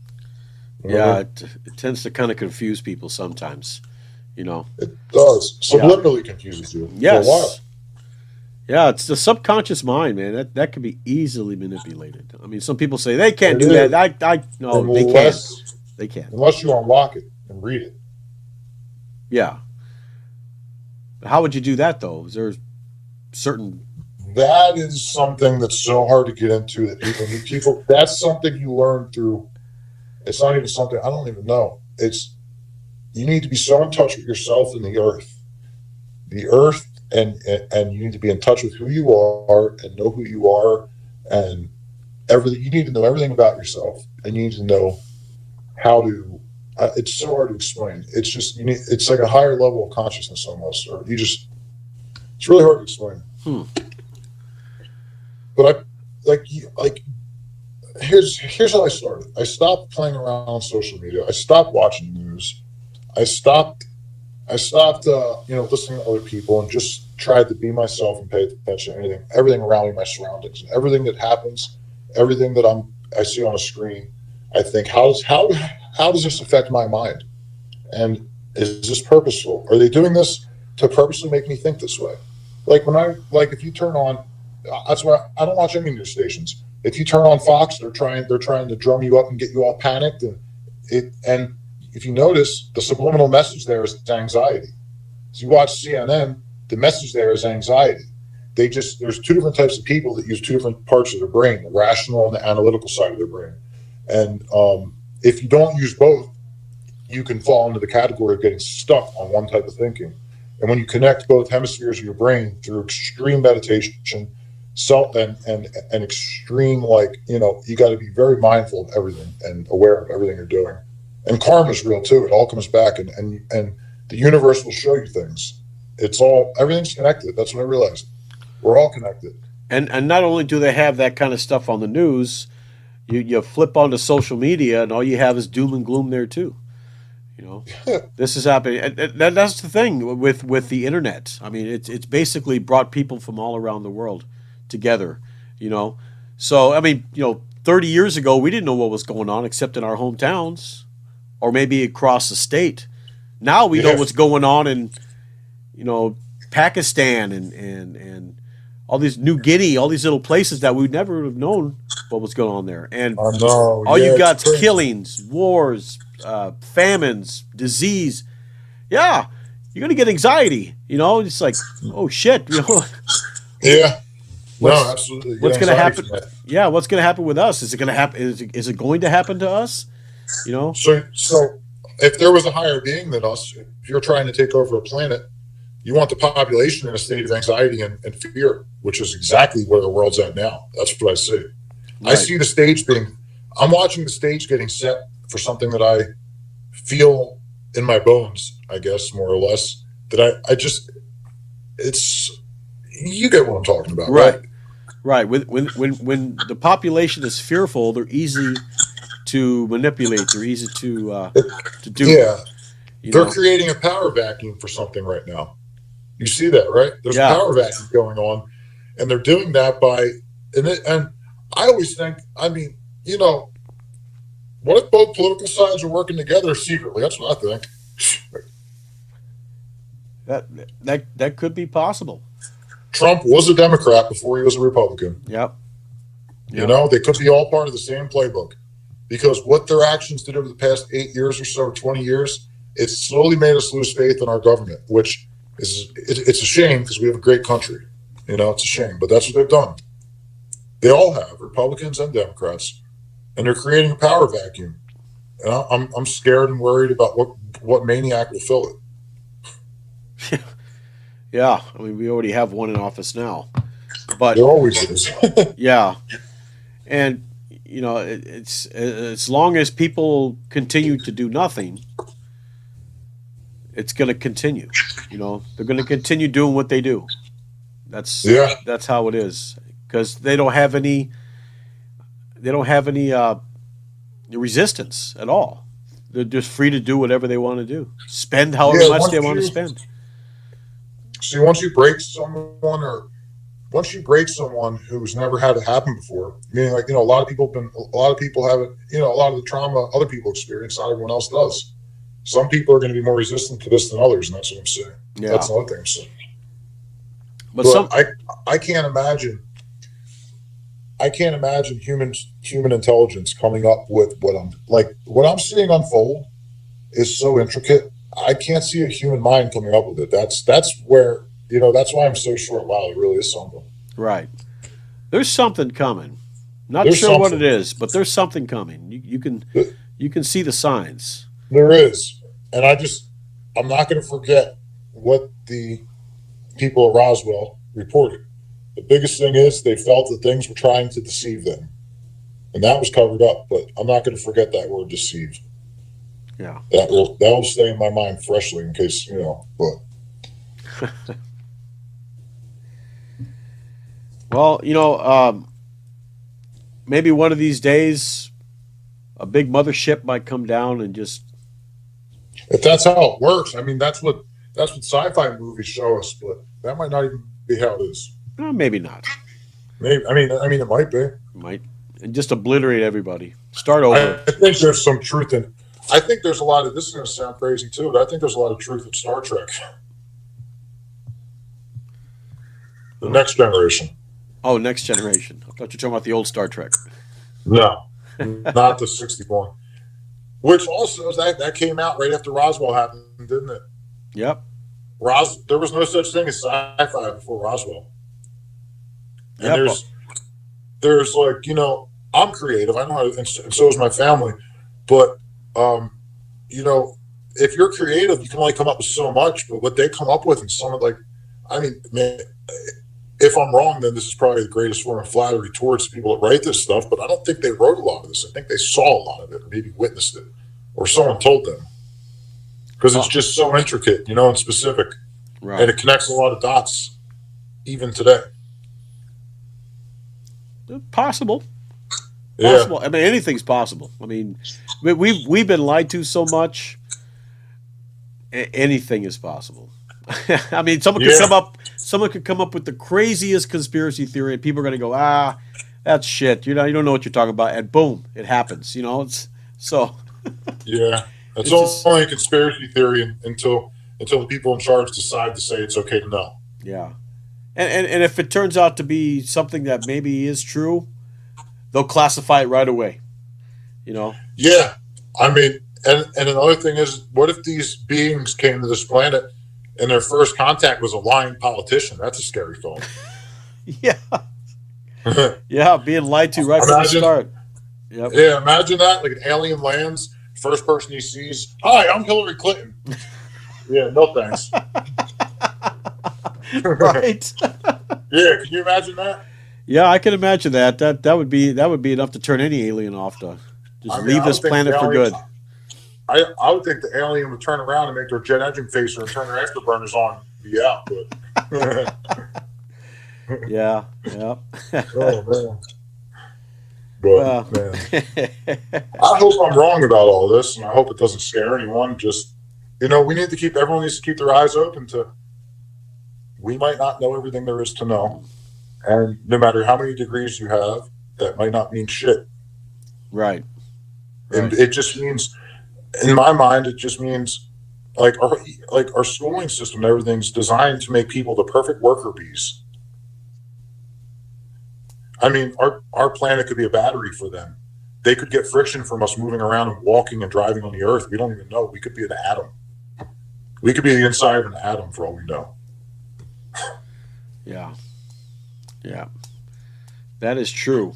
You know what I Yeah, mean? it tends to kind of confuse people sometimes. You know. It does. Yeah. Subliminally confuses you for a while. Yes. Yeah, it's the subconscious mind, man. That can be easily manipulated. I mean, some people say they can't It do that. is. I no, they can. Unless They can. unless you unlock it and read it. Yeah. How would you do that though? Is there certain? That is something that's so hard to get into that people that's something you learn through. It's not even something I don't even know. It's you need to be so in touch with yourself and the earth, and you need to be in touch with who you are and know who you are, and everything. You need to know everything about yourself, and you need to know how to. It's so hard to explain. It's just you need. It's like a higher level of consciousness almost, or you just. It's really hard to explain. Hmm. But like here's how I started. I stopped playing around on social media. I stopped watching news. I stopped listening to other people and just tried to be myself and pay attention to everything around me, my surroundings, and everything that happens, everything that I see on a screen. I think how does this affect my mind? And is this purposeful? Are they doing this to purposely make me think this way? If you turn on, that's why I don't watch any news stations. If you turn on Fox, they're trying to drum you up and get you all panicked, and if you notice, the subliminal message there is anxiety. So you watch CNN, the message there is anxiety. There's two different types of people that use two different parts of their brain, the rational and the analytical side of their brain. And if you don't use both, you can fall into the category of getting stuck on one type of thinking. And when you connect both hemispheres of your brain through extreme meditation, self and extreme, you got to be very mindful of everything and aware of everything you're doing. And karma is real too. It all comes back, and the universe will show you things. Everything's connected. That's what I realized. We're all connected. And not only do they have that kind of stuff on the news, you flip onto social media and all you have is doom and gloom there too. You know, this is happening. That's the thing with the internet. I mean, it's basically brought people from all around the world together. You know, so I mean, 30 years ago we didn't know what was going on except in our hometowns or maybe across the state. Now we know Yeah, what's going on in you know Pakistan and all these New Guinea, all these little places that we never would have known what was going on there. And I know. all Yeah, you've it's got is crazy. killings, wars, famines, disease. Yeah, you're gonna get anxiety. It's like, oh shit. Yeah, no, what's absolutely. Get what's gonna anxiety happen? from that. Yeah, what's gonna happen with us? Is it gonna happen? Is it going to happen to us? You know? So if there was a higher being than us, if you're trying to take over a planet, you want the population in a state of anxiety and fear, which is exactly where the world's at now. That's what I see. I Right. see the stage being, I'm watching the stage getting set for something that I feel in my bones, I guess, more or less, that I just, it's, you get what I'm talking about, right? Right. Right. When the population is fearful, they're easy to manipulate. They're easy to dupe. Yeah, You they're know? creating a power vacuum for something right now. You see that, right? There's a Yeah. power vacuum going on, and they're doing that by, and I always think, I mean, what if both political sides are working together secretly? That's what I think. That that could be possible. Trump was a Democrat before he was a Republican. Yep. Yep. They could be all part of the same playbook because what their actions did over the past 8 years or so, or 20 years, it's slowly made us lose faith in our government, which it's a shame because we have a great country. It's a shame, but that's what they've done. They all have, Republicans and Democrats, and they're creating a power vacuum. And I'm scared and worried about what maniac will fill it. Yeah. I mean, we already have one in office now, but There always is. yeah, and it's as long as people continue to do nothing, it's going to continue. They're going to continue doing what they do. That's Yeah, that's how it is because they don't have any resistance at all. They're just free to do whatever they want to do, spend however yeah. much they want to spend. Once you break someone, or once you break someone who's never had it happen before, meaning like a lot of people have it. A lot of the trauma other people experience, not everyone else does. Some people are going to be more resistant to this than others, and that's what I'm saying. Yeah, That's another thing I'm saying. but But some I can't imagine. I can't imagine human intelligence coming up with what I'm seeing unfold is so intricate. I can't see a human mind coming up with it. That's where that's why I'm so short. Wow, it really is something. right. There's something coming. Not There's sure what it something. is, but there's something coming. You can see the signs. There is, and I'm not going to forget what the people at Roswell reported. The biggest thing is they felt that things were trying to deceive them, and that was covered up. But I'm not going to forget that word deceive. Yeah. That will stay in my mind freshly in case But Well, maybe one of these days a big mothership might come down and just if that's how it works, I mean that's what sci-fi movies show us. But that might not even be how it is. maybe not. Maybe I mean it might be. Might and just obliterate everybody. Start I over. think there's some truth in. I think there's a lot of. This is going to sound crazy too, but I think there's a lot of truth in Star Trek, the Oh, Next Generation. oh, Next Generation. I thought you were talking about the old Star Trek. No, not the 61. Which also that came out right after Roswell happened, didn't it? Yep. There was no such thing as sci-fi before Roswell, and Yep. there's like I'm creative. I know how, and so is my family, but um, you know if you're creative, you can only come up with so much. But what they come up with, and some of I mean, man, if I'm wrong, then this is probably the greatest form of flattery towards people that write this stuff. But I don't think they wrote a lot of this. I think they saw a lot of it, or maybe witnessed it, or someone told them because it's Oh, just so intricate, and specific, and right. it connects a lot of dots even today. Possible. Yeah, Possible. I mean, anything's possible. I mean, we've been lied to so much. anything is possible. I mean, Yeah. someone could come up with the craziest conspiracy theory, and people are going to go, that's shit. You don't know what you're talking about, and boom, it happens. It's so Yeah. It's it's just only a conspiracy theory until the people in charge decide to say it's okay to know. yeah. And if it turns out to be something that maybe is true, they'll classify it right away. You know, Yeah. I mean, and another thing is, what if these beings came to this planet and their first contact was a lying politician? That's a scary thought. yeah, yeah, being lied to right from the Imagine, start. Yep. yeah, imagine that. Like an alien lands, first person he sees, "Hi, I'm Hillary Clinton." Yeah, no thanks. Yeah, Right. can you imagine that? Yeah, I can imagine that. That would be enough to turn any alien off to just I mean, leave this planet for good. I would think the alien would turn around and make their jet engine facer and turn their afterburners on and be out. But Yeah, yeah. oh man, Well, but man, I hope I'm wrong about all this, and I hope it doesn't scare anyone. Just we need to keep everyone needs to keep their eyes open to. We might not know everything there is to know, and no matter how many degrees you have, that might not mean shit. right, And right. it just means, in my mind, it just means like our schooling system, everything's designed to make people the perfect worker bees. I mean, our planet could be a battery for them. They could get friction from us moving around and walking and driving on the earth. We don't even know. We could be an atom. We could be the inside of an atom for all we know. Yeah, yeah. That is true.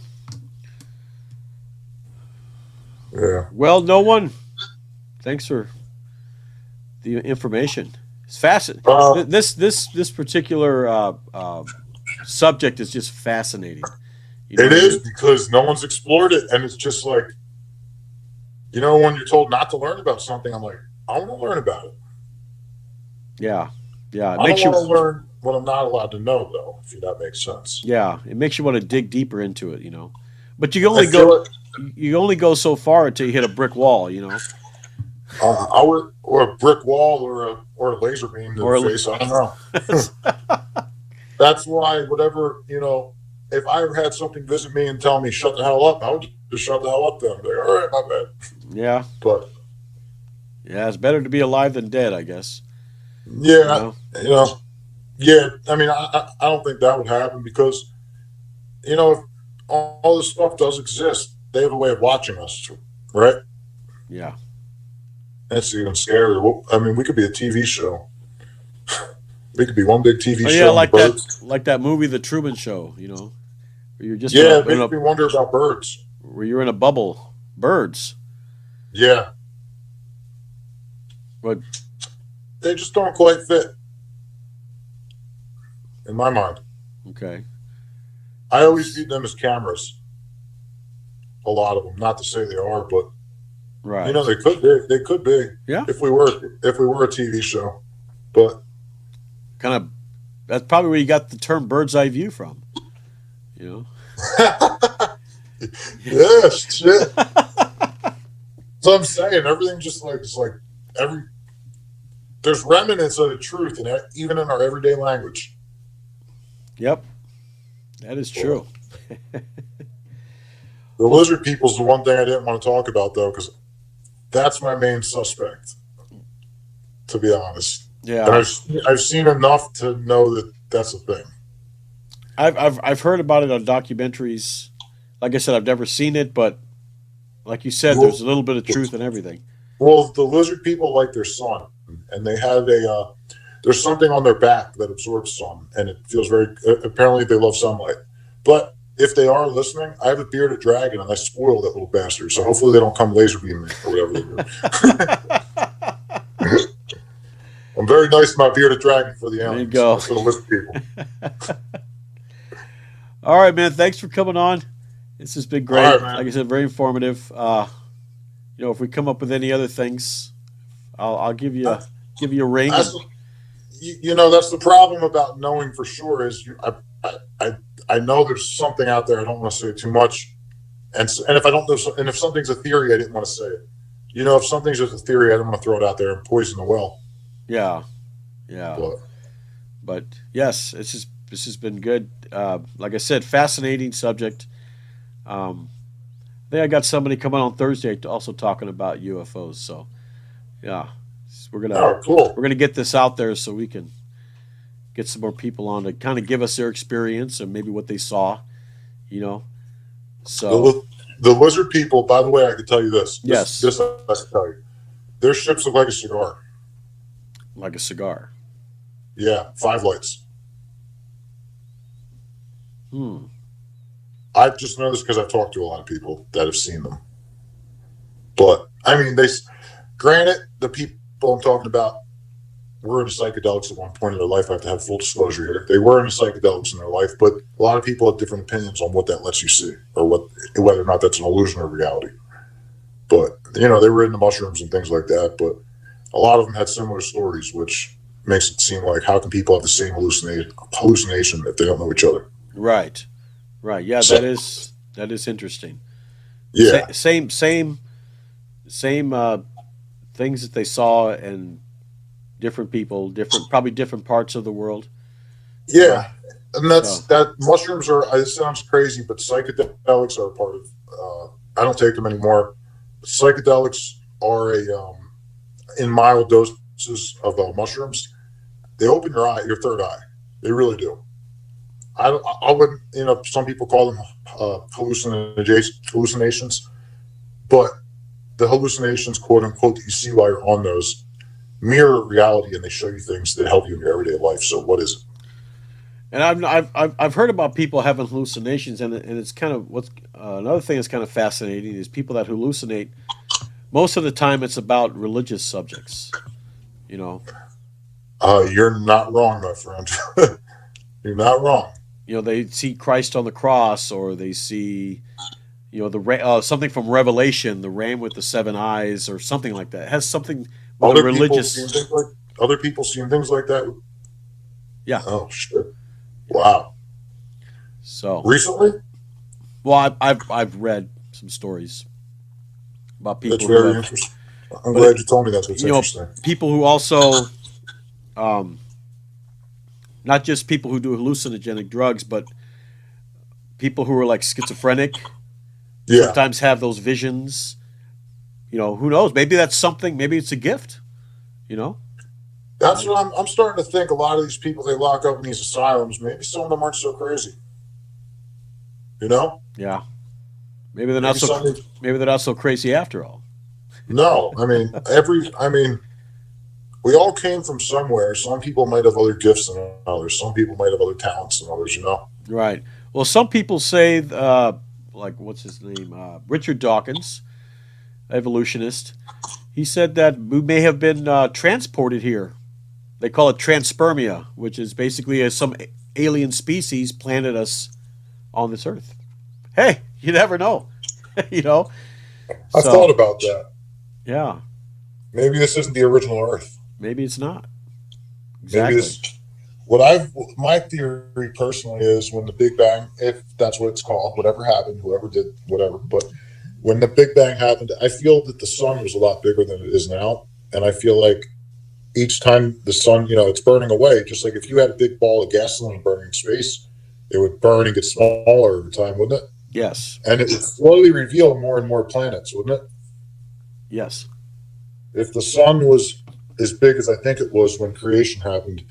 Yeah. Well, no one. Thanks for the information. It's fascinating. Uh, This particular subject is just fascinating. it What I is mean? because no one's explored it, and it's just like when you're told not to learn about something, I'm like, I want to learn about it. Yeah, yeah. It I don't makes want you. to learn what I'm not allowed to know, though. If that makes sense. Yeah, it makes you want to dig deeper into it. But you I only feel go. it. You only go so far until you hit a brick wall. Or a brick wall or a laser beam to the Or face. I don't know. That's why if I ever had something visit me and tell me shut the hell up, I would just shut the hell up. Then be like, all right, my bad. yeah, But yeah. It's better to be alive than dead, I guess. You yeah, know. you know, yeah. I mean, I don't think that would happen because if all this stuff does exist, they have a way of watching us, right? Yeah. That's even scarier. I mean, we could be a TV show. We could be one big TV Oh yeah, show on the birds. like that movie, The Truman Show. Where you're just Yeah, it makes me wonder about birds. where you're in a bubble. Birds. Yeah, But they just don't quite fit in my mind. okay. I always view them as cameras. A lot of them, not to say they are, but Right. they could be. They could be Yeah. if we were a TV show. But Kind of. That's probably where you got the term "bird's eye view" from. You yeah, shit. So I'm saying everything just like it's like every there's remnants of the truth in even in our everyday language. Yep. That is true. The lizard people's the one thing I didn't want to talk about though, because that's my main suspect, to be honest. And Yeah. I've seen enough to know that that's a thing. I've heard about it on documentaries. Like I said, I've never seen it, but like you said, Well, there's a little bit of truth in everything. well, the lizard people like their sun, and they have there's something on their back that absorbs sun, and it feels very. Apparently, they love sunlight. But if they are listening, I have a bearded dragon, and I spoil that little bastard. So hopefully, they don't come laser beam me or whatever they do. I'm very nice to my bearded dragon for the There you aliens, go. for the lizard people. All right, man. Thanks for coming on. This has been All great. right, man. Like I said, very informative. If we come up with any other things, I'll give you a ring. That's that's the problem about knowing for sure is I know there's something out there. I don't want to say too much, and if I don't know, and if something's a theory, I didn't want to say it. If something's just a theory, I don't want to throw it out there and poison the well. Yeah, yeah. But But yes, this has been good. Like I said, fascinating subject. Um, I think I got somebody coming on Thursday also talking about UFOs. So yeah, we're gonna oh, cool. we're gonna get this out there so we can get some more people on to kind of give us their experience and maybe what they saw. You know, The so li- the lizard people. By the way, I can tell you this. yes, This I can tell you. Their ships look like a cigar. like a cigar. Yeah, 5 lights. Hmm. I just know this because I've talked to a lot of people that have seen them. But I mean, granted, the people I'm talking about were into psychedelics at one point in their life. I have to have full disclosure here. They were into psychedelics in their life, but a lot of people have different opinions on what that lets you see, or whether or not that's an illusion or reality. But they were into mushrooms and things like that. But a lot of them had similar stories, which makes it seem like how can people have the same hallucination if they don't know each other? Right. Right. Yeah, So that is interesting. yeah, Same things that they saw and different people, different probably different parts of the world. You know. yeah, and So that mushrooms are. It sounds crazy, but psychedelics are a part of. I don't take them anymore. Psychedelics are a in mild doses of mushrooms. They open your third eye. They really do. I wouldn't. Some people call them hallucinations, but the hallucinations, quote unquote, that you see while you're on those mirror reality, and they show you things that help you in your everyday life. So what is it? and I've heard about people having hallucinations, and it's kind of what's another thing that's kind of fascinating is people that hallucinate. Most of the time, it's about religious subjects. You know, You're not wrong, my friend. You're not wrong. they see Christ on the cross, or they see something from Revelation, the ram with the seven eyes, or something like that. It has something with a Other people seeing religious. things like other people seeing things like that. Yeah. Oh shit! Wow. So, Recently, well, I've read some stories about that's people who very have, interesting. I'm but glad you told me that. That's you know, interesting. people who also, um, not just people who do hallucinogenic drugs, but people who are like schizophrenic Yeah, sometimes have those visions. Who knows? Maybe that's something. Maybe it's a gift. You know? that's what I'm starting to think. A lot of these people they lock up in these asylums. Maybe some of them aren't so crazy. You know, Yeah. Maybe they're not maybe so. some. Maybe they're not so crazy after all. No, I mean we all came from somewhere. Some people might have other gifts than others. Some people might have other talents than others. Right. Well, some people say, like, what's his name? Richard Dawkins, evolutionist. He said that we may have been transported here. They call it transpermia, which is basically some alien species planted us on this earth. Hey, you never know. you know? I've thought So, about that. yeah, Maybe this isn't the original Earth. maybe it's not. Maybe Exactly. this. My theory personally is when the Big Bang, if that's what it's called, whatever happened, whoever did whatever, but when the Big Bang happened, I feel that the sun was a lot bigger than it is now, and I feel like each time the sun, it's burning away. Just like if you had a big ball of gasoline burning in space, it would burn and get smaller over time, wouldn't it? Yes. And it would slowly reveal more and more planets, wouldn't it? Yes. If the sun was as big as I think it was when creation happened,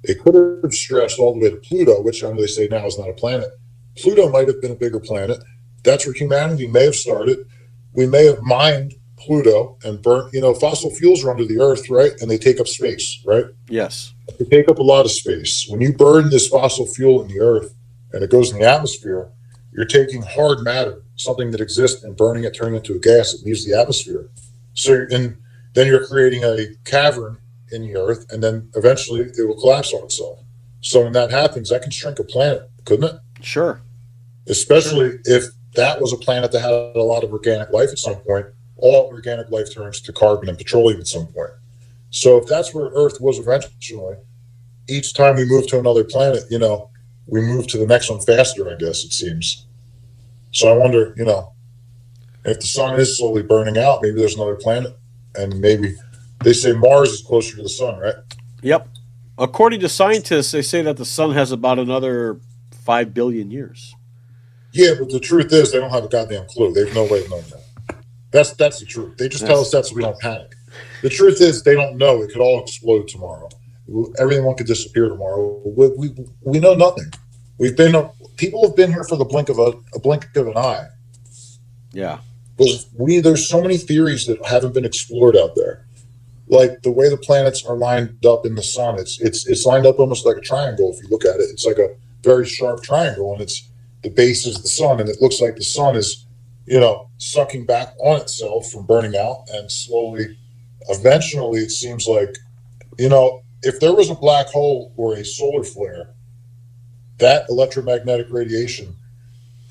it could have stretched all the way to Pluto, which I know they say now is not a planet. Pluto might have been a bigger planet. That's where humanity may have started. We may have mined Pluto and burnt, fossil fuels are under the earth, right? And they take up space, right? Yes. They take up a lot of space. When you burn this fossil fuel in the earth and it goes in the atmosphere, you're taking hard matter, something that exists, and burning it, turning it into a gas that leaves the atmosphere. And then you're creating a cavern in the earth, and then eventually it will collapse on itself. So when that happens, that can shrink a planet, couldn't it? Sure. Sure. Especially if that was a planet that had a lot of organic life at some point. All organic life turns to carbon and petroleum at some point. So if that's where Earth was eventually, each time we move to another planet, we move to the next one faster, I guess it seems. So I wonder, if the sun is slowly burning out, maybe there's another planet, and maybe They say Mars is closer to the sun, right? Yep. According to scientists, they say that the sun has about another 5 billion years. Yeah, but the truth is they don't have a goddamn clue. They have no way of knowing that. That's the truth. They just tell us that so we don't panic. The truth is they don't know. It could all explode tomorrow. Everyone could disappear tomorrow. We know nothing. People have been here for the blink of an eye. Yeah. But there's so many theories that haven't been explored out there. Like the way the planets are lined up in the sun, it's lined up almost like a triangle. If you look at it, it's like a very sharp triangle, and the base is the sun, and it looks like the sun is, sucking back on itself from burning out, and slowly, eventually, it seems like, if there was a black hole or a solar flare, that electromagnetic radiation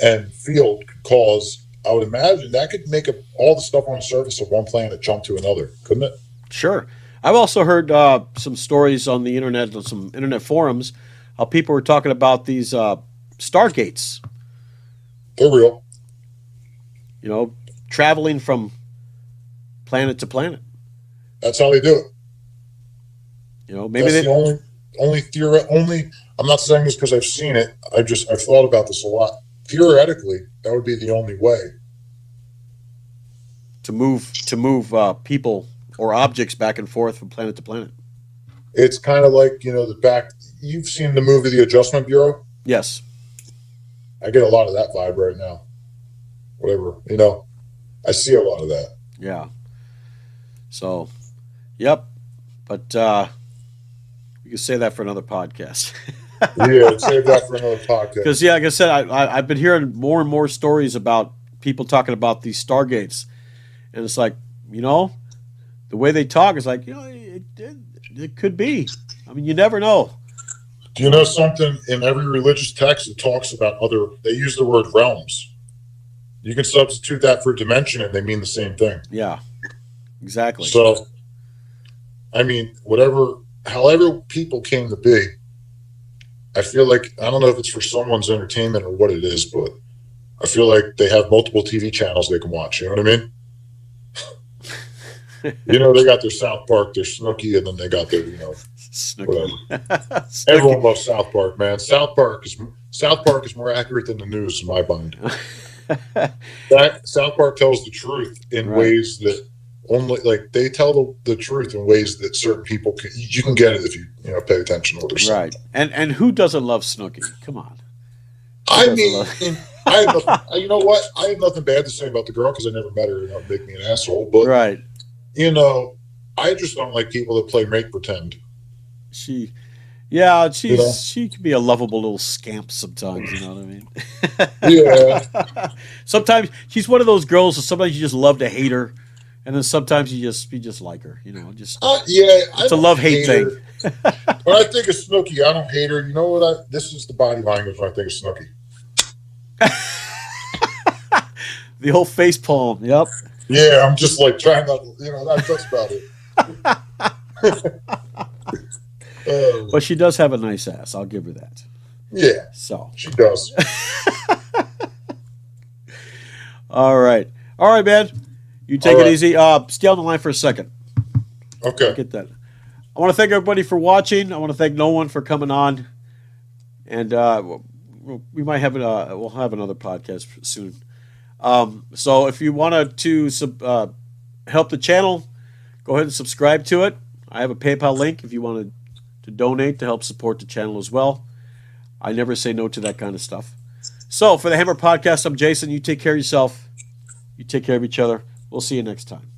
and field could cause. I would imagine that could make all the stuff on the surface of one planet jump to another, couldn't it? Sure. I've also heard some stories on the internet, on some internet forums, how people were talking about these stargates. They're real. Traveling from planet to planet. That's how they do it. Maybe that's the only theory. I'm not saying this because I've seen it. I've thought about this a lot. Theoretically, that would be the only way to move people or objects back and forth from planet to planet. It's kind of like you've seen the movie The Adjustment Bureau? Yes. I get a lot of that vibe right now. Whatever, I see a lot of that. Yeah. So, yep. But we can say that for another podcast. Yeah, save that for another podcast. Because, like I said, I've been hearing more and more stories about people talking about these stargates. And it's like, the way they talk is like, it could be. I mean, you never know. Do you know something? In every religious text, it talks about they use the word realms. You can substitute that for dimension and they mean the same thing. Yeah, exactly. So, I mean, however people came to be, I feel like, I don't know if it's for someone's entertainment or what it is, but I feel like they have multiple TV channels they can watch. You know what I mean? They got their South Park, their Snooki, and then they got their, Snooki. Whatever. Everyone loves South Park, man. South Park is more accurate than the news in my mind. South Park tells the truth in ways that only, like, they tell the truth in ways that certain people you can get it if you pay attention to what they're saying. Right. And who doesn't love Snooki? Come on. I mean, you know what? I have nothing bad to say about the girl because I never met her, and that would make me an asshole. But right. I just don't like people that play make pretend. She can be a lovable little scamp sometimes, you know what I mean? Yeah. Sometimes she's one of those girls that sometimes you just love to hate her, and then sometimes you just like her, it's a love-hate thing. When I think of Snooki, I don't hate her. You know what? This is the body language when I think of Snooki. The whole face palm, yep. Yeah, I'm just like trying not, that's about it. But she does have a nice ass. I'll give her that. Yeah. So she does. All right, man. You take it easy. Stay on the line for a second. Okay. Get that. I want to thank everybody for watching. I want to thank no one for coming on, and we might have we'll have another podcast soon. So if you wanted to help the channel, go ahead and subscribe to it. I have a PayPal link if you wanted to donate to help support the channel as well. I never say no to that kind of stuff. So for the Hammer Podcast, I'm Jason. You take care of yourself. You take care of each other. We'll see you next time.